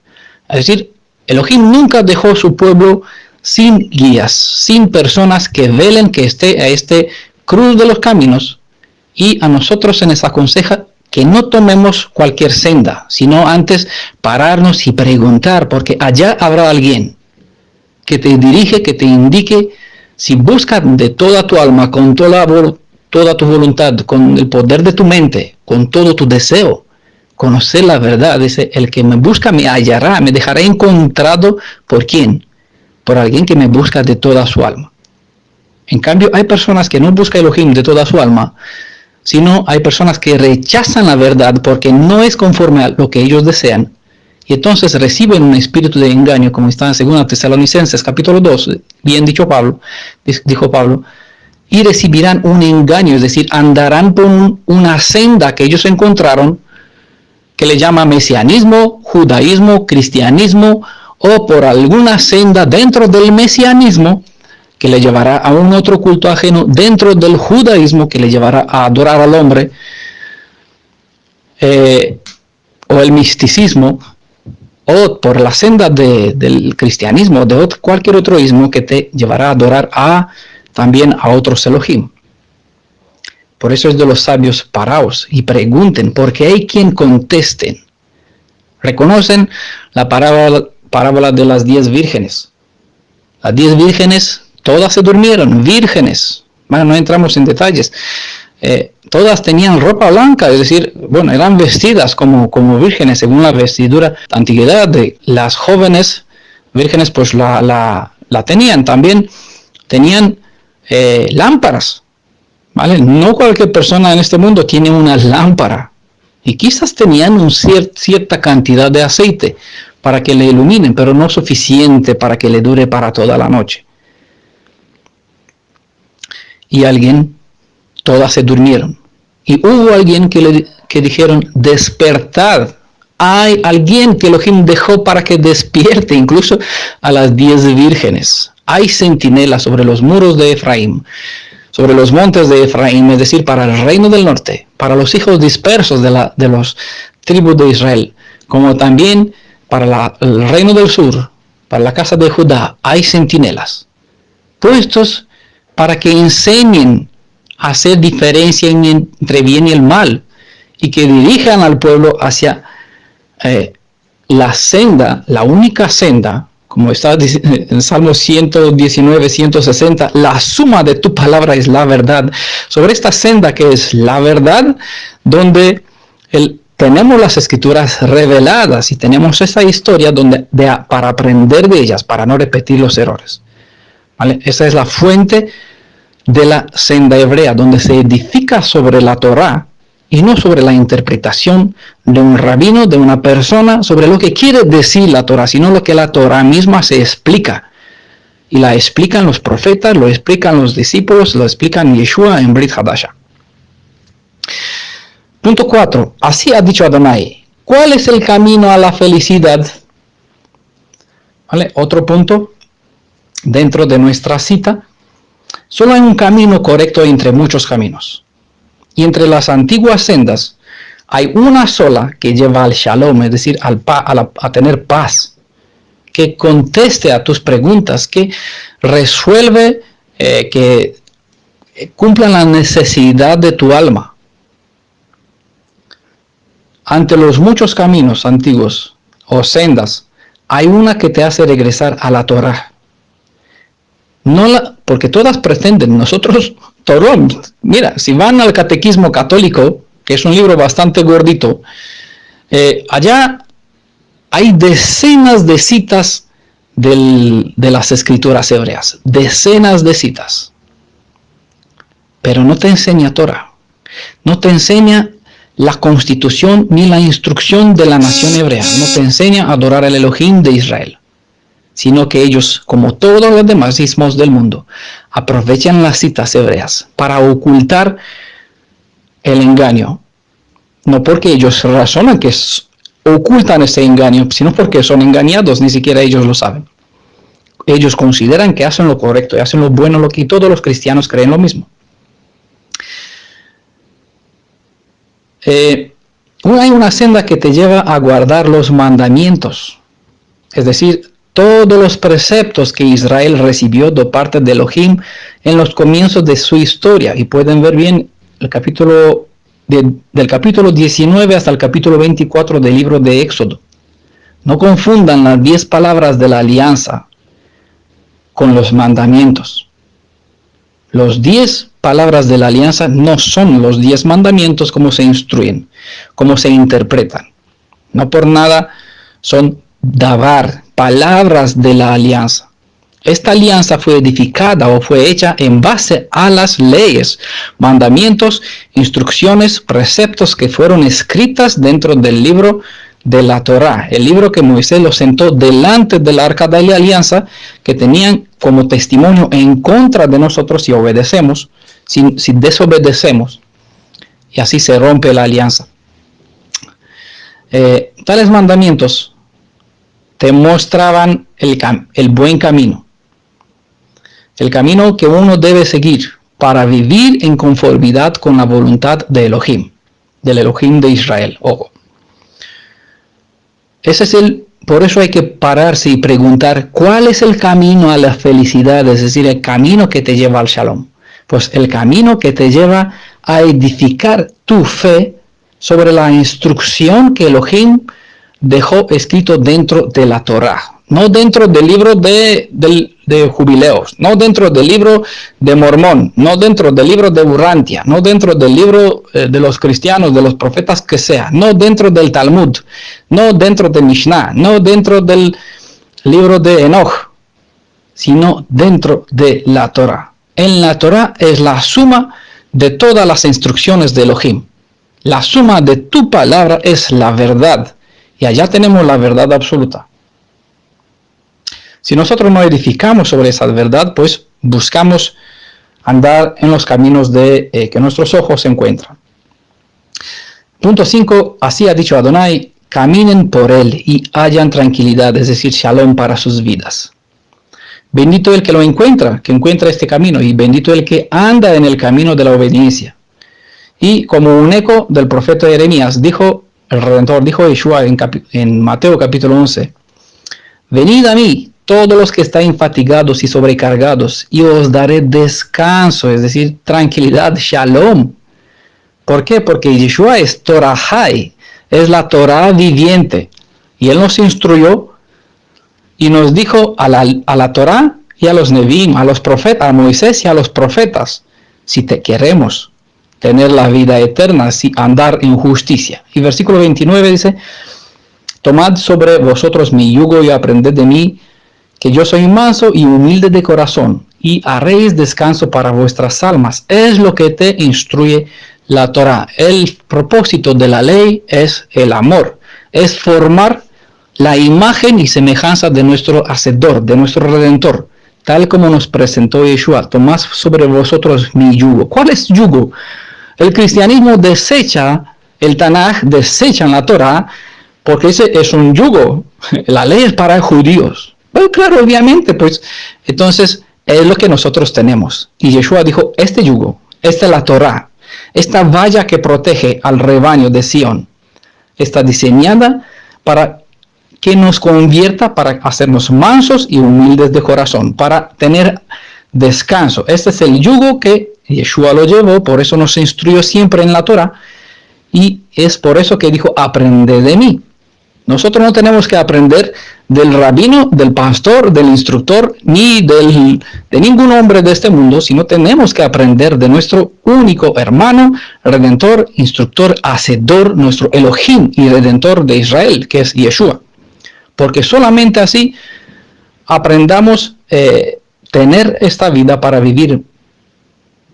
Es decir, Elohim nunca dejó su pueblo sin guías, sin personas que velen que esté a este cruz de los caminos. Y a nosotros se nos aconseja que no tomemos cualquier senda, sino antes pararnos y preguntar, porque allá habrá alguien que te dirige, que te indique. Si buscas de toda tu alma, con toda tu voluntad, con el poder de tu mente, con todo tu deseo, conocer la verdad, dice, el que me busca me hallará, me dejará encontrado. ¿Por quién? Por alguien que me busca de toda su alma. En cambio, hay personas que no buscan Elohim de toda su alma, sino hay personas que rechazan la verdad porque no es conforme a lo que ellos desean, y entonces reciben un espíritu de engaño, como está en 2 Tesalonicenses capítulo 2, bien dijo Pablo, y recibirán un engaño, es decir, andarán por una senda que ellos encontraron, que le llama mesianismo, judaísmo, cristianismo, o por alguna senda dentro del mesianismo, que le llevará a un otro culto ajeno, dentro del judaísmo, que le llevará a adorar al hombre, o el misticismo, o por la senda del cristianismo, de cualquier otro ismo que te llevará a adorar también a otros Elohim. Por eso es de los sabios, paraos y pregunten, porque hay quien contesten. Reconocen la parábola de las 10 vírgenes. Las 10 vírgenes, todas se durmieron, vírgenes. Bueno, no entramos en detalles. Todas tenían ropa blanca, es decir, bueno, eran vestidas como vírgenes según la vestidura de la antigüedad. De las jóvenes vírgenes, pues la tenían. También tenían lámparas, ¿vale? No cualquier persona en este mundo tiene una lámpara. Y quizás tenían cierta cantidad de aceite para que le iluminen, pero no suficiente para que le dure para toda la noche. Y todas se durmieron. Y hubo alguien que dijeron, despertad. Hay alguien que Elohim dejó para que despierte, incluso a las 10 vírgenes. Hay centinelas sobre los muros de Efraín, sobre los montes de Efraín, es decir, para el reino del norte, para los hijos dispersos de los tribus de Israel, como también para el reino del sur, para la casa de Judá, hay centinelas, puestos para que enseñen a hacer diferencia entre bien y el mal, y que dirijan al pueblo hacia la senda, la única senda, como está en Salmo 119, 160, la suma de tu palabra es la verdad. Sobre esta senda que es la verdad, donde tenemos las escrituras reveladas y tenemos esa historia para aprender de ellas, para no repetir los errores. ¿Vale? Esa es la fuente de la senda hebrea, donde se edifica sobre la Torá y no sobre la interpretación de un rabino, de una persona, sobre lo que quiere decir la Torá, sino lo que la Torá misma se explica. Y la explican los profetas, lo explican los discípulos, lo explican Yeshua en Brit Hadasha. Punto 4. Así ha dicho Adonai. ¿Cuál es el camino a la felicidad? ¿Vale? Otro punto dentro de nuestra cita. Solo hay un camino correcto entre muchos caminos. Y entre las antiguas sendas hay una sola que lleva al shalom, es decir, a tener paz, que conteste a tus preguntas, que resuelve, que cumpla la necesidad de tu alma. Ante los muchos caminos antiguos o sendas, hay una que te hace regresar a la Torá. Porque todas pretenden, nosotros, Torón, mira, si van al Catequismo Católico, que es un libro bastante gordito, allá hay decenas de citas de las escrituras hebreas, decenas de citas, pero no te enseña Torah, no te enseña la constitución ni la instrucción de la nación hebrea, no te enseña a adorar al Elohim de Israel, sino que ellos, como todos los demás ismos del mundo, aprovechan las citas hebreas para ocultar el engaño. No porque ellos razonan que ocultan ese engaño, sino porque son engañados, ni siquiera ellos lo saben. Ellos consideran que hacen lo correcto y hacen lo bueno, lo que todos los cristianos creen lo mismo. Hay una senda que te lleva a guardar los mandamientos, es decir, todos los preceptos que Israel recibió de parte de Elohim en los comienzos de su historia. Y pueden ver bien el capítulo del capítulo 19 hasta el capítulo 24 del libro de Éxodo. No confundan las 10 palabras de la alianza con los mandamientos. Los 10 palabras de la alianza no son los 10 mandamientos como se instruyen, como se interpretan. No por nada son davar, palabras de la alianza. Esta alianza fue edificada o fue hecha en base a las leyes, mandamientos, instrucciones, preceptos que fueron escritas dentro del libro de la Torá, el libro que Moisés lo sentó delante del arca de la alianza, que tenían como testimonio en contra de nosotros si obedecemos, si desobedecemos, y así se rompe la alianza. Tales mandamientos te mostraban el buen camino, el camino que uno debe seguir para vivir en conformidad con la voluntad de Elohim, del Elohim de Israel. Ojo. Por eso hay que pararse y preguntar, ¿cuál es el camino a la felicidad? Es decir, el camino que te lleva al Shalom. Pues el camino que te lleva a edificar tu fe sobre la instrucción que Elohim dejó escrito dentro de la Torá, no dentro del libro de jubileos, no dentro del libro de Mormón, no dentro del libro de Urantia, no dentro del libro de los cristianos, de los profetas que sea, no dentro del Talmud, no dentro de Mishnah, no dentro del libro de Enoch, sino dentro de la Torá. En la Torá es la suma de todas las instrucciones de Elohim. La suma de tu palabra es la verdad. Y allá tenemos la verdad absoluta. Si nosotros no edificamos sobre esa verdad, pues buscamos andar en los caminos que nuestros ojos se encuentran. Punto 5. Así ha dicho Adonai, caminen por él y hayan tranquilidad, es decir, shalom para sus vidas. Bendito el que lo encuentra, que encuentra este camino, y bendito el que anda en el camino de la obediencia. Y como un eco del profeta Jeremías, el Redentor dijo Yeshua en Mateo capítulo 11, venid a mí, todos los que estáis fatigados y sobrecargados, y os daré descanso, es decir, tranquilidad, shalom. ¿Por qué? Porque Yeshua es Torahai, es la Torah viviente, y Él nos instruyó y nos dijo a la Torá y a los Nevi'im, a los profetas, a Moisés y a los profetas, si te queremos tener la vida eterna, si andar en justicia. Y versículo 29 dice, tomad sobre vosotros mi yugo y aprended de mí, que yo soy manso y humilde de corazón, y haréis descanso para vuestras almas. Es lo que te instruye la Torá. El propósito de la ley es el amor, es formar la imagen y semejanza de nuestro Hacedor, de nuestro Redentor, tal como nos presentó Yeshua. Tomad sobre vosotros mi yugo. ¿Cuál es yugo? El cristianismo desecha el Tanaj, desechan la Torá, porque ese es un yugo. La ley es para judíos. Bueno, claro, obviamente, pues, entonces es lo que nosotros tenemos. Y Yeshua dijo, este yugo, esta es la Torá, esta valla que protege al rebaño de Sión, está diseñada para que nos convierta, para hacernos mansos y humildes de corazón, para tener descanso. Este es el yugo que Yeshua lo llevó, por eso nos instruyó siempre en la Torá, y es por eso que dijo, aprende de mí. Nosotros no tenemos que aprender del rabino, del pastor, del instructor, ni de ningún hombre de este mundo, sino tenemos que aprender de nuestro único hermano, redentor, instructor, hacedor, nuestro Elohim y redentor de Israel, que es Yeshua. Porque solamente así aprendamos tener esta vida para vivir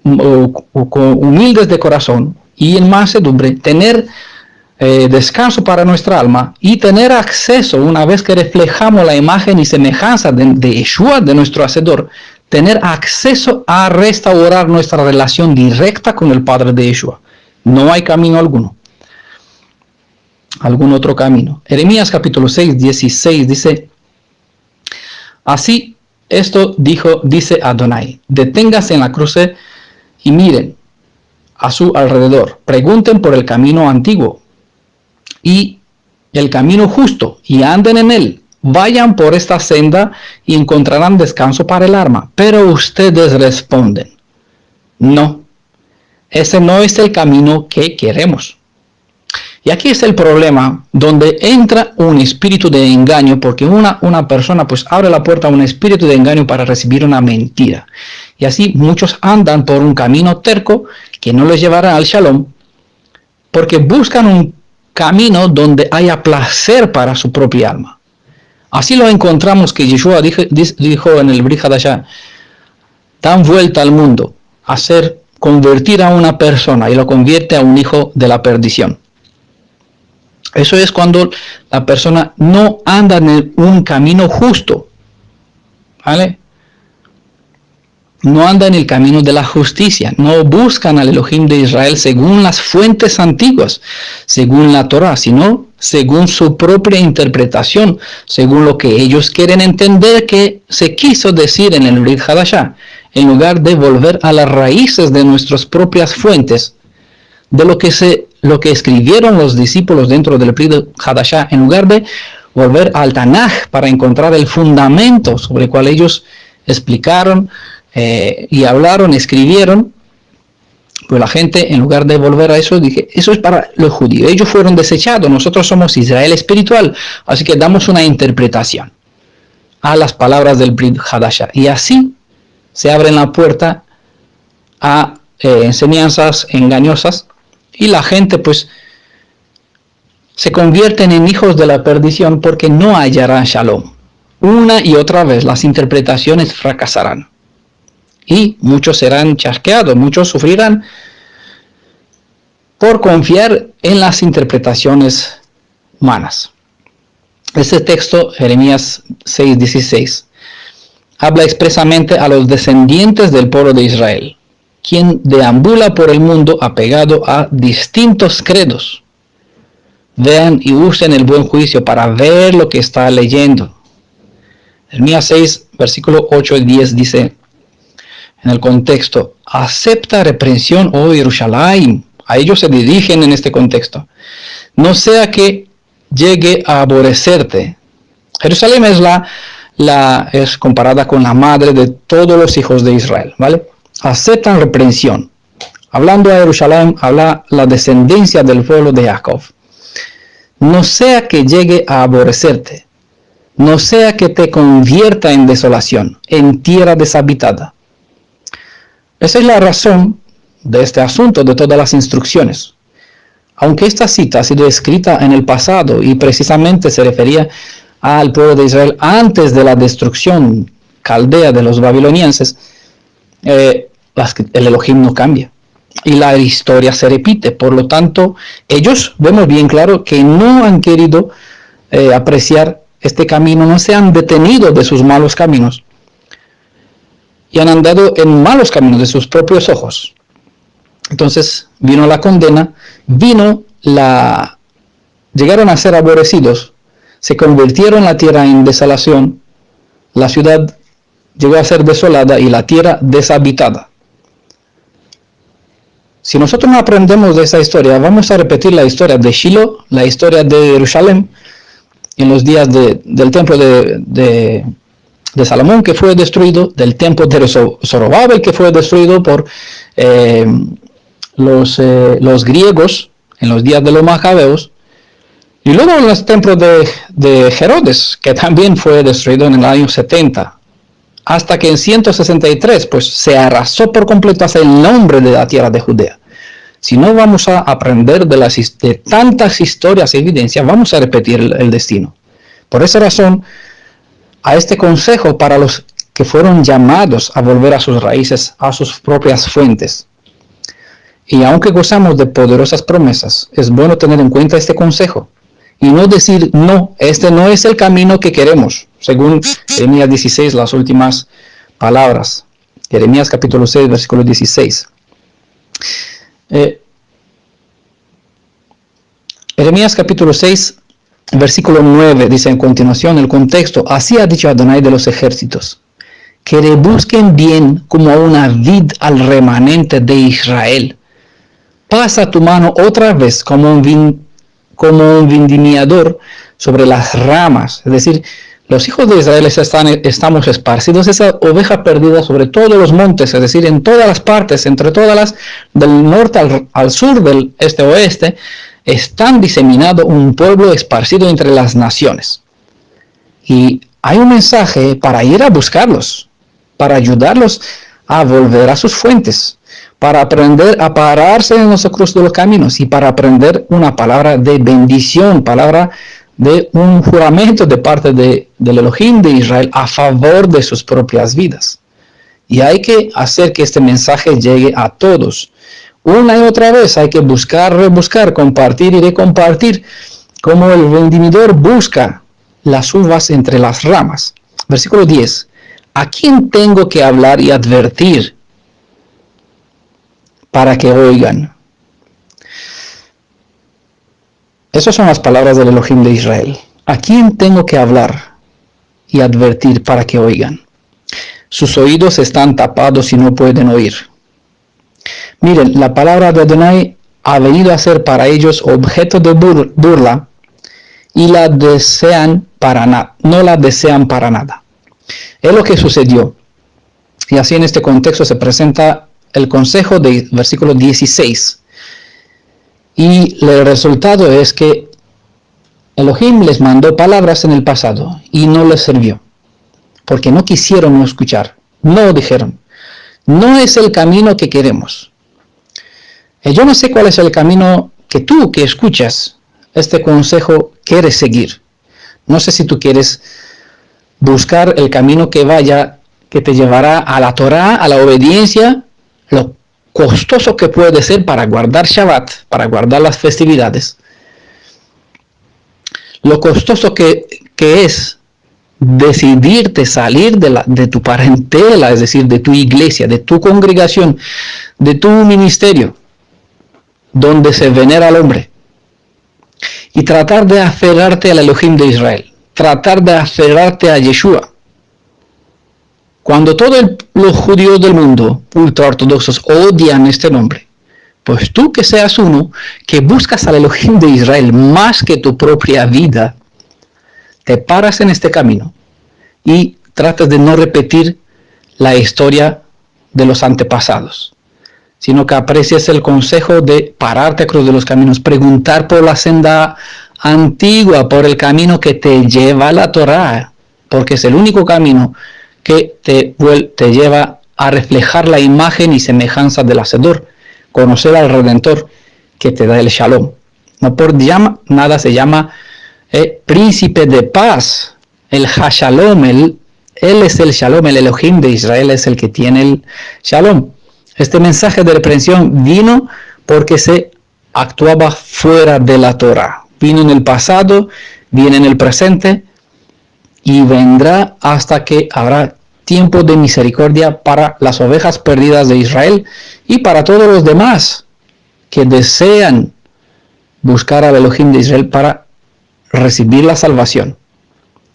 humildes de corazón y en mansedumbre, tener descanso para nuestra alma y tener acceso, una vez que reflejamos la imagen y semejanza de Yeshua, de nuestro Hacedor, tener acceso a restaurar nuestra relación directa con el Padre de Yeshua. No hay camino alguno. Algún otro camino. Jeremías capítulo 6, 16 dice, así esto dice Adonai, deténgase en la cruce y miren a su alrededor, pregunten por el camino antiguo y el camino justo y anden en él, vayan por esta senda y encontrarán descanso para el alma. Pero ustedes responden, no, ese no es el camino que queremos. Y aquí es el problema, donde entra un espíritu de engaño, porque una persona pues abre la puerta a un espíritu de engaño para recibir una mentira. Y así muchos andan por un camino terco que no les llevará al Shalom, porque buscan un camino donde haya placer para su propia alma. Así lo encontramos que Yeshua dijo en el Brit Hadashah, dan vuelta al mundo, convertir a una persona y lo convierte a un hijo de la perdición. Eso es cuando la persona no anda en un camino justo, ¿vale? No anda en el camino de la justicia, no buscan al Elohim de Israel según las fuentes antiguas, según la Torá, sino según su propia interpretación, según lo que ellos quieren entender que se quiso decir en el Brit Hadashah, en lugar de volver a las raíces de nuestras propias fuentes, de lo que escribieron los discípulos dentro del Brit Hadashah, en lugar de volver al Tanaj para encontrar el fundamento sobre el cual ellos explicaron y hablaron, escribieron. Pues la gente, en lugar de volver a eso, dije, eso es para los judíos, ellos fueron desechados, nosotros somos Israel espiritual, así que damos una interpretación a las palabras del Brit Hadashah, y así se abre la puerta a enseñanzas engañosas, y la gente pues se convierten en hijos de la perdición porque no hallarán Shalom. Una y otra vez las interpretaciones fracasarán. Y muchos serán chasqueados, muchos sufrirán por confiar en las interpretaciones humanas. Este texto, Jeremías 6:16, habla expresamente a los descendientes del pueblo de Israel, quien deambula por el mundo apegado a distintos credos. Vean y usen el buen juicio para ver lo que está leyendo. Jeremías 6, versículo 8 y 10 dice, en el contexto, acepta reprensión, oh Jerusalén. A ellos se dirigen en este contexto. No sea que llegue a aborrecerte. Jerusalén es comparada con la madre de todos los hijos de Israel, ¿vale? Aceptan reprensión. Hablando a Jerusalén, habla la descendencia del pueblo de Jacob. No sea que llegue a aborrecerte. no sea que te convierta en desolación, en tierra deshabitada. Esa es la razón de este asunto, de todas las instrucciones. Aunque esta cita ha sido escrita en el pasado y precisamente se refería al pueblo de Israel antes de la destrucción caldea de los babilonienses, el Elohim no cambia y la historia se repite. Por lo tanto, ellos, vemos bien claro que no han querido apreciar este camino, no se han detenido de sus malos caminos y han andado en malos caminos de sus propios ojos. Entonces vino la condena, llegaron a ser aborrecidos, se convirtieron la tierra en desolación, la ciudad llegó a ser desolada y la tierra deshabitada. Si nosotros no aprendemos de esa historia, vamos a repetir la historia de Shiloh, la historia de Jerusalén, en los días del templo de Salomón, que fue destruido, del templo de Zorobabel, que fue destruido por los griegos en los días de los macabeos, y luego en los templos de Herodes, que también fue destruido en el año 70, hasta que en 163 pues se arrasó por completo hasta el nombre de la tierra de Judea. Si no vamos a aprender de tantas historias y evidencias, vamos a repetir el destino. Por esa razón, a este consejo para los que fueron llamados a volver a sus raíces, a sus propias fuentes. Y aunque gozamos de poderosas promesas, es bueno tener en cuenta este consejo y no decir, no, este no es el camino que queremos, según Jeremías 16, las últimas palabras. Jeremías capítulo 6, versículo 16. Jeremías capítulo 6, versículo 9, dice en continuación el contexto: así ha dicho Adonai de los ejércitos, que rebusquen bien como una vid al remanente de Israel. Pasa tu mano otra vez como un vendimiador sobre las ramas. Es decir, los hijos de Israel estamos esparcidos, esa oveja perdida sobre todos los montes, es decir, en todas las partes, entre todas las, del norte al sur, del este-oeste, están diseminados un pueblo esparcido entre las naciones. Y hay un mensaje para ir a buscarlos, para ayudarlos a volver a sus fuentes, para aprender a pararse en los cruces de los caminos y para aprender una palabra de bendición, palabra de un juramento de parte del Elohim de Israel a favor de sus propias vidas. Y hay que hacer que este mensaje llegue a todos. Una y otra vez hay que buscar, rebuscar, compartir y recompartir, como el vendimidor busca las uvas entre las ramas. Versículo 10. ¿A quién tengo que hablar y advertir para que oigan? Esas son las palabras del Elohim de Israel. ¿A quién tengo que hablar y advertir para que oigan? Sus oídos están tapados y no pueden oír. Miren, la palabra de Adonai ha venido a ser para ellos objeto de burla y no la desean para nada. Es lo que sucedió. Y así en este contexto se presenta el consejo de versículo 16. Y el resultado es que Elohim les mandó palabras en el pasado y no les sirvió, porque no quisieron escuchar, no dijeron, no es el camino que queremos. Yo no sé cuál es el camino que tú que escuchas este consejo quieres seguir. No sé si tú quieres buscar el camino que te llevará a la Torá, a la obediencia, lo costoso que puede ser para guardar Shabbat, para guardar las festividades, lo costoso que es decidirte salir de tu parentela, es decir, de tu iglesia, de tu congregación, de tu ministerio, donde se venera al hombre, y tratar de aferrarte al Elohim de Israel, tratar de aferrarte a Yeshua. Cuando todos los judíos del mundo, ultraortodoxos, odian este nombre, pues tú que seas uno que buscas al Elohim de Israel más que tu propia vida, te paras en este camino y tratas de no repetir la historia de los antepasados, sino que aprecias el consejo de pararte a cruz de los caminos, preguntar por la senda antigua por el camino que te lleva a la Torá, porque es el único camino que te lleva a reflejar la imagen y semejanza del Hacedor, conocer al Redentor que te da el Shalom. No por nada se llama príncipe de paz, el Hashalom, él es el Shalom, el Elohim de Israel es el que tiene el Shalom. Este mensaje de reprensión vino porque se actuaba fuera de la Torá. Vino en el pasado, viene en el presente y vendrá hasta que habrá tiempo de misericordia para las ovejas perdidas de Israel y para todos los demás que desean buscar al Elohim de Israel para recibir la salvación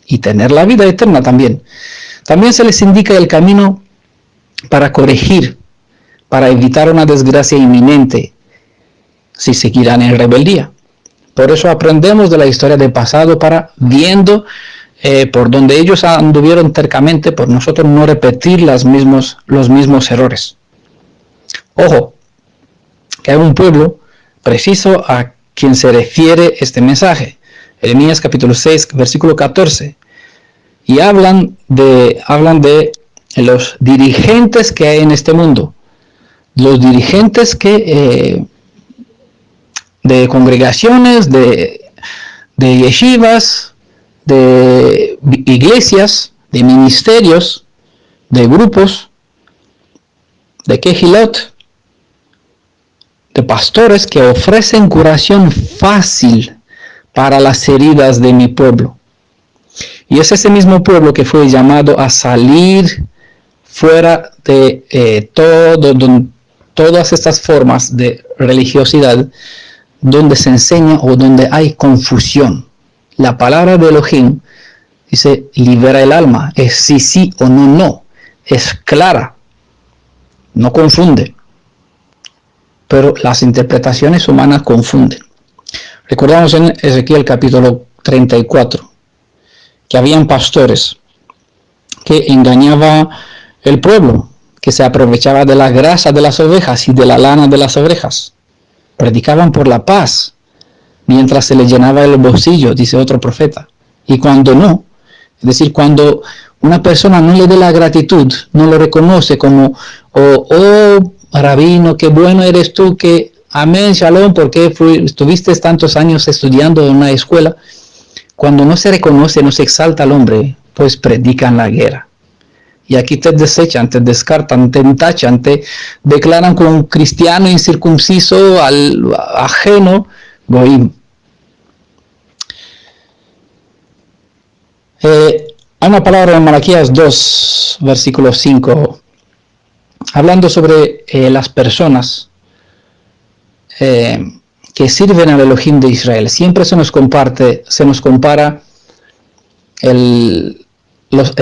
y tener la vida eterna también. También se les indica el camino para corregir, para evitar una desgracia inminente si seguirán en rebeldía. Por eso aprendemos de la historia del pasado para, viendo por donde ellos anduvieron tercamente, por nosotros no repetir los mismos errores. Ojo, que hay un pueblo preciso a quien se refiere este mensaje. Jeremías capítulo 6, versículo 14. Y hablan de los dirigentes que hay en este mundo. Los dirigentes de congregaciones, de yeshivas, de iglesias, de ministerios, de grupos, de kehilot, de pastores que ofrecen curación fácil para las heridas de mi pueblo. Y es ese mismo pueblo que fue llamado a salir fuera de todas estas formas de religiosidad donde se enseña o donde hay confusión. La palabra de Elohim dice, libera el alma, es sí, sí o no, no, es clara, no confunde. Pero las interpretaciones humanas confunden. Recordamos en Ezequiel capítulo 34 que habían pastores que engañaban el pueblo, que se aprovechaba de la grasa de las ovejas y de la lana de las ovejas. Predicaban por la paz, mientras se le llenaba el bolsillo, dice otro profeta. Y cuando no, es decir, cuando una persona no le dé la gratitud, no lo reconoce como, oh rabino, qué bueno eres tú, que amén, shalom, porque estuviste tantos años estudiando en una escuela. Cuando no se reconoce, no se exalta al hombre, pues predican la guerra. Y aquí te desechan, te descartan, te entachan, te declaran como un cristiano incircunciso, ajeno, goim. Hay una palabra en Malaquías 2, versículo 5, hablando sobre las personas que sirven al Elohim de Israel. Siempre se nos compara el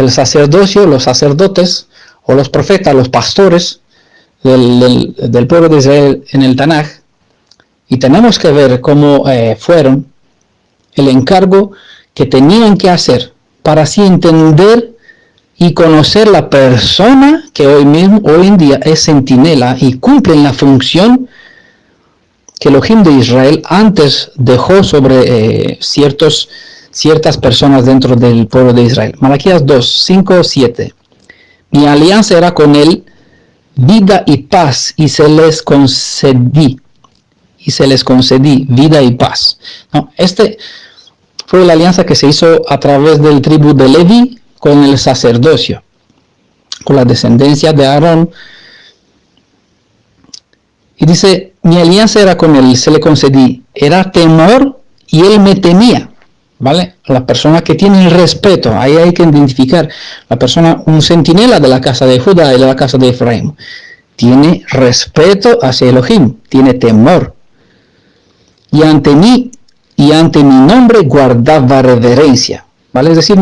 sacerdocio, los sacerdotes o los profetas, los pastores del pueblo de Israel en el Tanaj, y tenemos que ver cómo fueron el encargo que tenían que hacer para así entender y conocer la persona que hoy en día es centinela y cumple la función que Elohim de Israel antes dejó sobre ciertas personas dentro del pueblo de Israel. Malaquías 2, 5, 7. Mi alianza era con él, vida y paz, y se les concedí vida y paz. No, este fue la alianza que se hizo a través del tribu de Levi con el sacerdocio, con la descendencia de Aarón. Y dice, mi alianza era con él, se le concedí, era temor y él me temía. ¿Vale? La persona que tiene el respeto, ahí hay que identificar, la persona, un centinela de la casa de Judá y de la casa de Efraín, tiene respeto hacia Elohim, tiene temor. Y ante mí y ante mi nombre guardaba reverencia. ¿Vale? Es decir,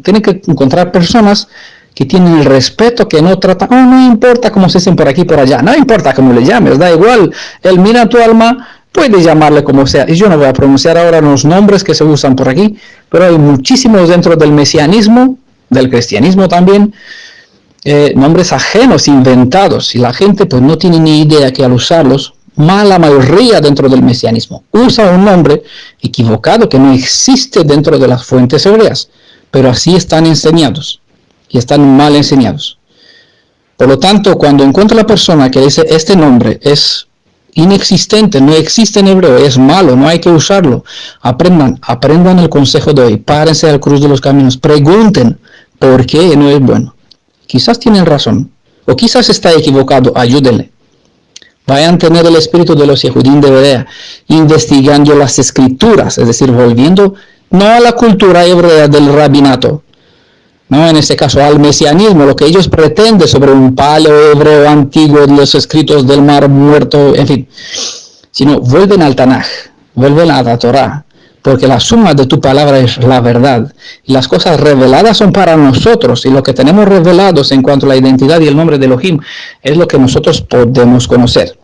tiene que encontrar personas que tienen el respeto, que no tratan, no importa cómo se dicen por aquí y por allá, no importa cómo le llames, da igual, él mira tu alma, puede llamarle como sea. Y yo no voy a pronunciar ahora los nombres que se usan por aquí, pero hay muchísimos dentro del mesianismo, del cristianismo también, nombres ajenos, inventados, y la gente pues no tiene ni idea que al usarlos la mayoría dentro del mesianismo. Usa un nombre equivocado que no existe dentro de las fuentes hebreas, pero así están enseñados y están mal enseñados. Por lo tanto, cuando encuentro la persona que dice este nombre es inexistente, no existe en hebreo, es malo, no hay que usarlo, aprendan el consejo de hoy, párense al cruz de los caminos, pregunten por qué no es bueno. Quizás tienen razón, o quizás está equivocado, ayúdenle. Vayan a tener el espíritu de los Yehudim de Berea, investigando las escrituras, es decir, volviendo no a la cultura hebrea del rabinato, no en este caso al mesianismo, lo que ellos pretenden sobre un paleo hebreo antiguo, los escritos del Mar Muerto, en fin, sino vuelven al Tanaj, vuelven a la Torah, porque la suma de tu palabra es la verdad, y las cosas reveladas son para nosotros, y lo que tenemos revelados en cuanto a la identidad y el nombre de Elohim es lo que nosotros podemos conocer.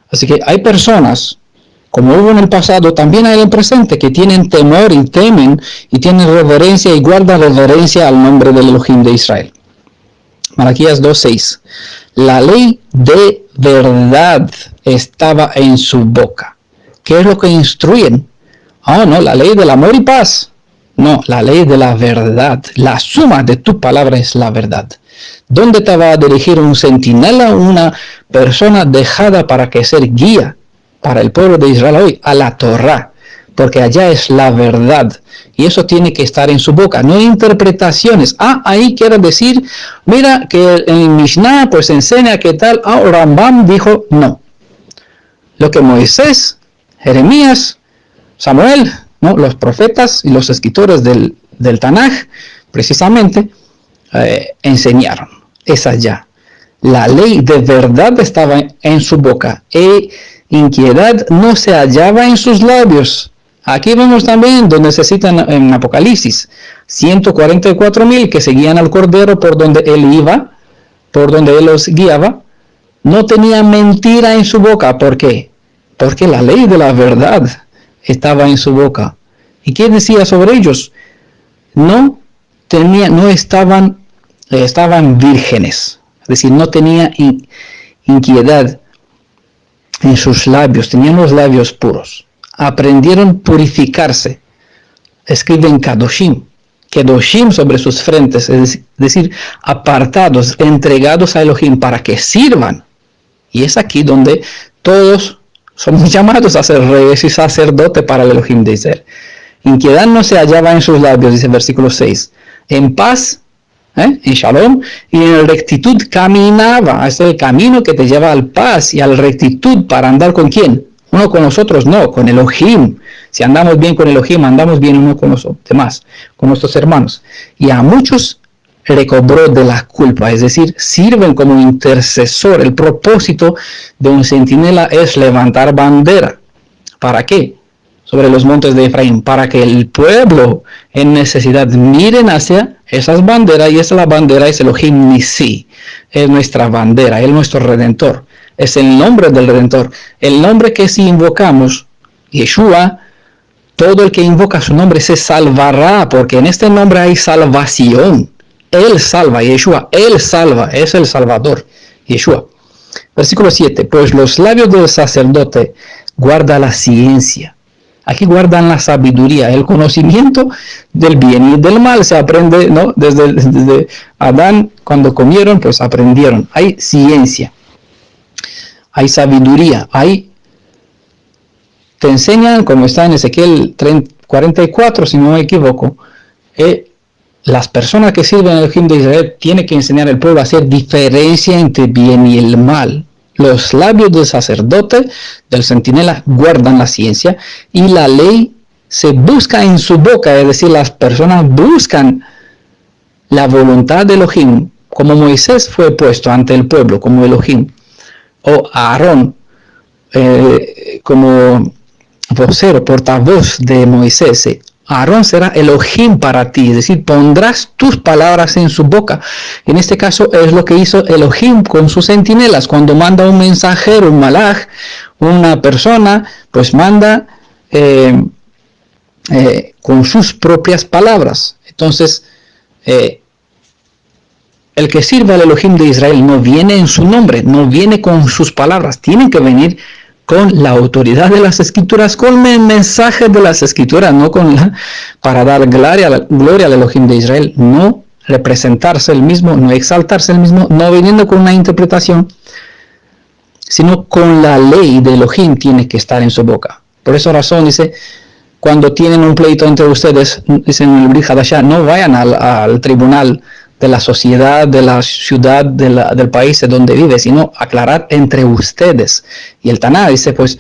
Así que hay personas, como hubo en el pasado, también hay en el presente, que tienen temor y temen, y tienen reverencia y guardan reverencia al nombre del Elohim de Israel. Malaquías 2:6. La ley de verdad estaba en su boca. ¿Qué es lo que instruyen? No, la ley del amor y paz. No, la ley de la verdad. La suma de tu palabra es la verdad. ¿Dónde te va a dirigir un centinela, una persona dejada para que ser guía para el pueblo de Israel hoy? A la Torah, porque allá es la verdad, y eso tiene que estar en su boca, no hay interpretaciones. Ahí quiere decir, mira que en Mishnah pues enseña que tal, Rambam dijo, no. Lo que Moisés, Jeremías, Samuel, ¿no? Los profetas y los escritores del Tanaj, precisamente, enseñaron. Es allá. La ley de verdad estaba en su boca, e inquietud no se hallaba en sus labios. Aquí vemos también donde se citan en Apocalipsis, 144,000 que seguían al Cordero por donde él iba, por donde él los guiaba, no tenía mentira en su boca. ¿Por qué? Porque la ley de la verdad estaba en su boca. ¿Y qué decía sobre ellos? Estaban vírgenes, es decir, no tenía inquietud en sus labios, tenían los labios puros. Aprendieron a purificarse. Escriben Kadoshim sobre sus frentes, es decir, apartados, entregados a Elohim para que sirvan. Y es aquí donde todos somos llamados a ser reyes y sacerdotes para el Elohim de Israel. Inquietud no se hallaba en sus labios, dice el versículo 6. En paz, en Shalom, y en rectitud caminaba. Este es el camino que te lleva al paz y a la rectitud para andar con ¿quién? Uno con nosotros, no, con Elohim. Si andamos bien con Elohim, andamos bien uno con los demás, con nuestros hermanos. Y a muchos recobró de la culpa, es decir, sirven como intercesor. El propósito de un centinela es levantar bandera. ¿Para qué? Sobre los montes de Efraín, para que el pueblo en necesidad miren hacia esas banderas, y esa la bandera es Elohim Nisi, es nuestra bandera, es nuestro Redentor, es el nombre del Redentor, el nombre que si invocamos, Yeshua, todo el que invoca su nombre se salvará, porque en este nombre hay salvación. Él salva, Yeshua, Él salva, es el Salvador, Yeshua. Versículo 7, pues los labios del sacerdote guarda la ciencia. Aquí guardan la sabiduría, el conocimiento del bien y del mal. Se aprende, ¿no? Desde Adán, cuando comieron, pues aprendieron. Hay ciencia, hay sabiduría, te enseñan, como está en Ezequiel 44, si no me equivoco, las personas que sirven al Elohim de Israel tienen que enseñar al pueblo a hacer diferencia entre bien y el mal. Los labios del sacerdote, del centinela, guardan la ciencia, y la ley se busca en su boca, es decir, las personas buscan la voluntad de Elohim, como Moisés fue puesto ante el pueblo como Elohim, o Aarón como vocero, portavoz de Moisés. Aarón será Elohim para ti, es decir, pondrás tus palabras en su boca. En este caso es lo que hizo Elohim con sus centinelas. Cuando manda un mensajero, un malaj, una persona, pues manda con sus propias palabras. Entonces, el que sirve al Elohim de Israel no viene en su nombre, no viene con sus palabras, tienen que venir con la autoridad de las Escrituras, con el mensaje de las Escrituras, no para dar gloria al Elohim de Israel, no representarse el mismo, no exaltarse el mismo, no viniendo con una interpretación, sino con la ley de Elohim tiene que estar en su boca. Por esa razón dice, cuando tienen un pleito entre ustedes, dicen en el Brit Hadashah, no vayan al tribunal de la sociedad, de la ciudad, del país de donde vive, sino aclarar entre ustedes. Y el Taná dice, pues,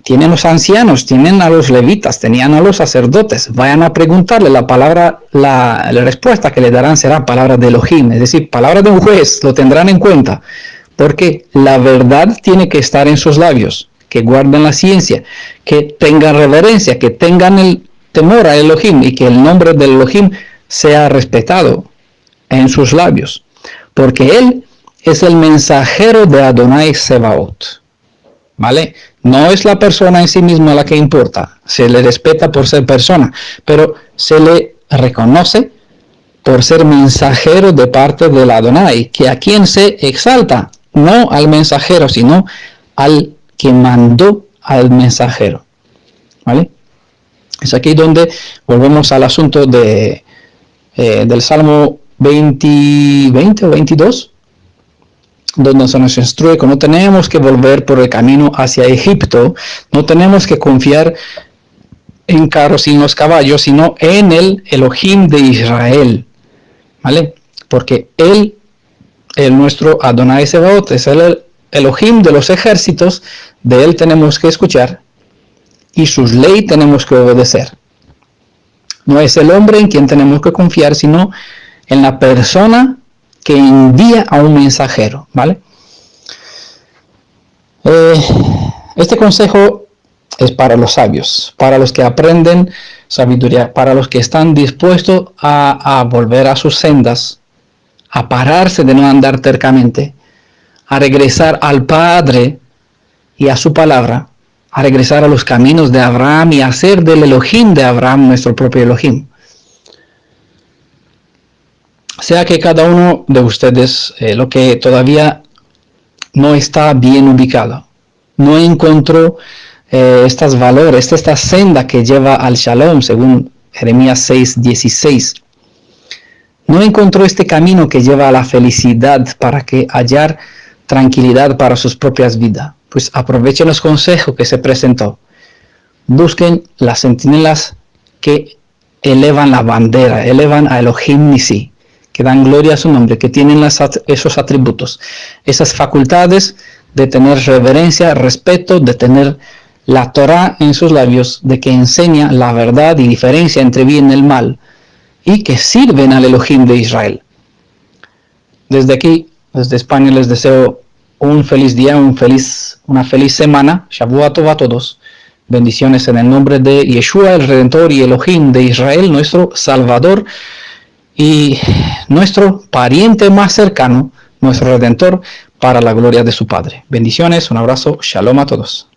tienen los ancianos, tienen a los levitas, tenían a los sacerdotes, vayan a preguntarle la respuesta que le darán será palabra de Elohim, es decir, palabra de un juez, lo tendrán en cuenta, porque la verdad tiene que estar en sus labios, que guarden la ciencia, que tengan reverencia, que tengan el temor a Elohim y que el nombre del Elohim sea respetado en sus labios, porque él es el mensajero de Adonai Sebaot, ¿vale? No es la persona en sí misma la que importa, se le respeta por ser persona, pero se le reconoce por ser mensajero de parte del Adonai, que a quien se exalta, no al mensajero, sino al que mandó al mensajero, ¿vale? Es aquí donde volvemos al asunto del Salmo 20 o 22, donde se nos instruye que no tenemos que volver por el camino hacia Egipto, no tenemos que confiar en carros y en los caballos, sino en el Elohim de Israel, ¿vale? Porque él, nuestro Adonai Sebaot, es el Elohim de los ejércitos, de él tenemos que escuchar y sus leyes tenemos que obedecer. No es el hombre en quien tenemos que confiar, sino en la persona que envía a un mensajero, ¿vale? Este consejo es para los sabios, para los que aprenden sabiduría, para los que están dispuestos a volver a sus sendas, a pararse de no andar tercamente, a regresar al Padre y a su palabra, a regresar a los caminos de Abraham y a hacer del Elohim de Abraham nuestro propio Elohim. Sea que cada uno de ustedes, lo que todavía no está bien ubicado, no encontró estos valores, esta senda que lleva al Shalom, según Jeremías 6:16, no encontró este camino que lleva a la felicidad para que hallar tranquilidad para sus propias vidas, pues aprovechen los consejos que se presentó. Busquen las centinelas que elevan la bandera, elevan a Elohim Nisi, que dan gloria a su nombre, que tienen esos atributos, esas facultades de tener reverencia, respeto, de tener la Torah en sus labios, de que enseña la verdad y diferencia entre bien y el mal, y que sirven al Elohim de Israel. Desde aquí, desde España, les deseo un feliz día, una feliz semana. Shavua Tov a todos. Bendiciones en el nombre de Yeshua, el Redentor y Elohim de Israel, nuestro Salvador y nuestro pariente más cercano, nuestro Redentor, para la gloria de su Padre. Bendiciones, un abrazo, shalom a todos.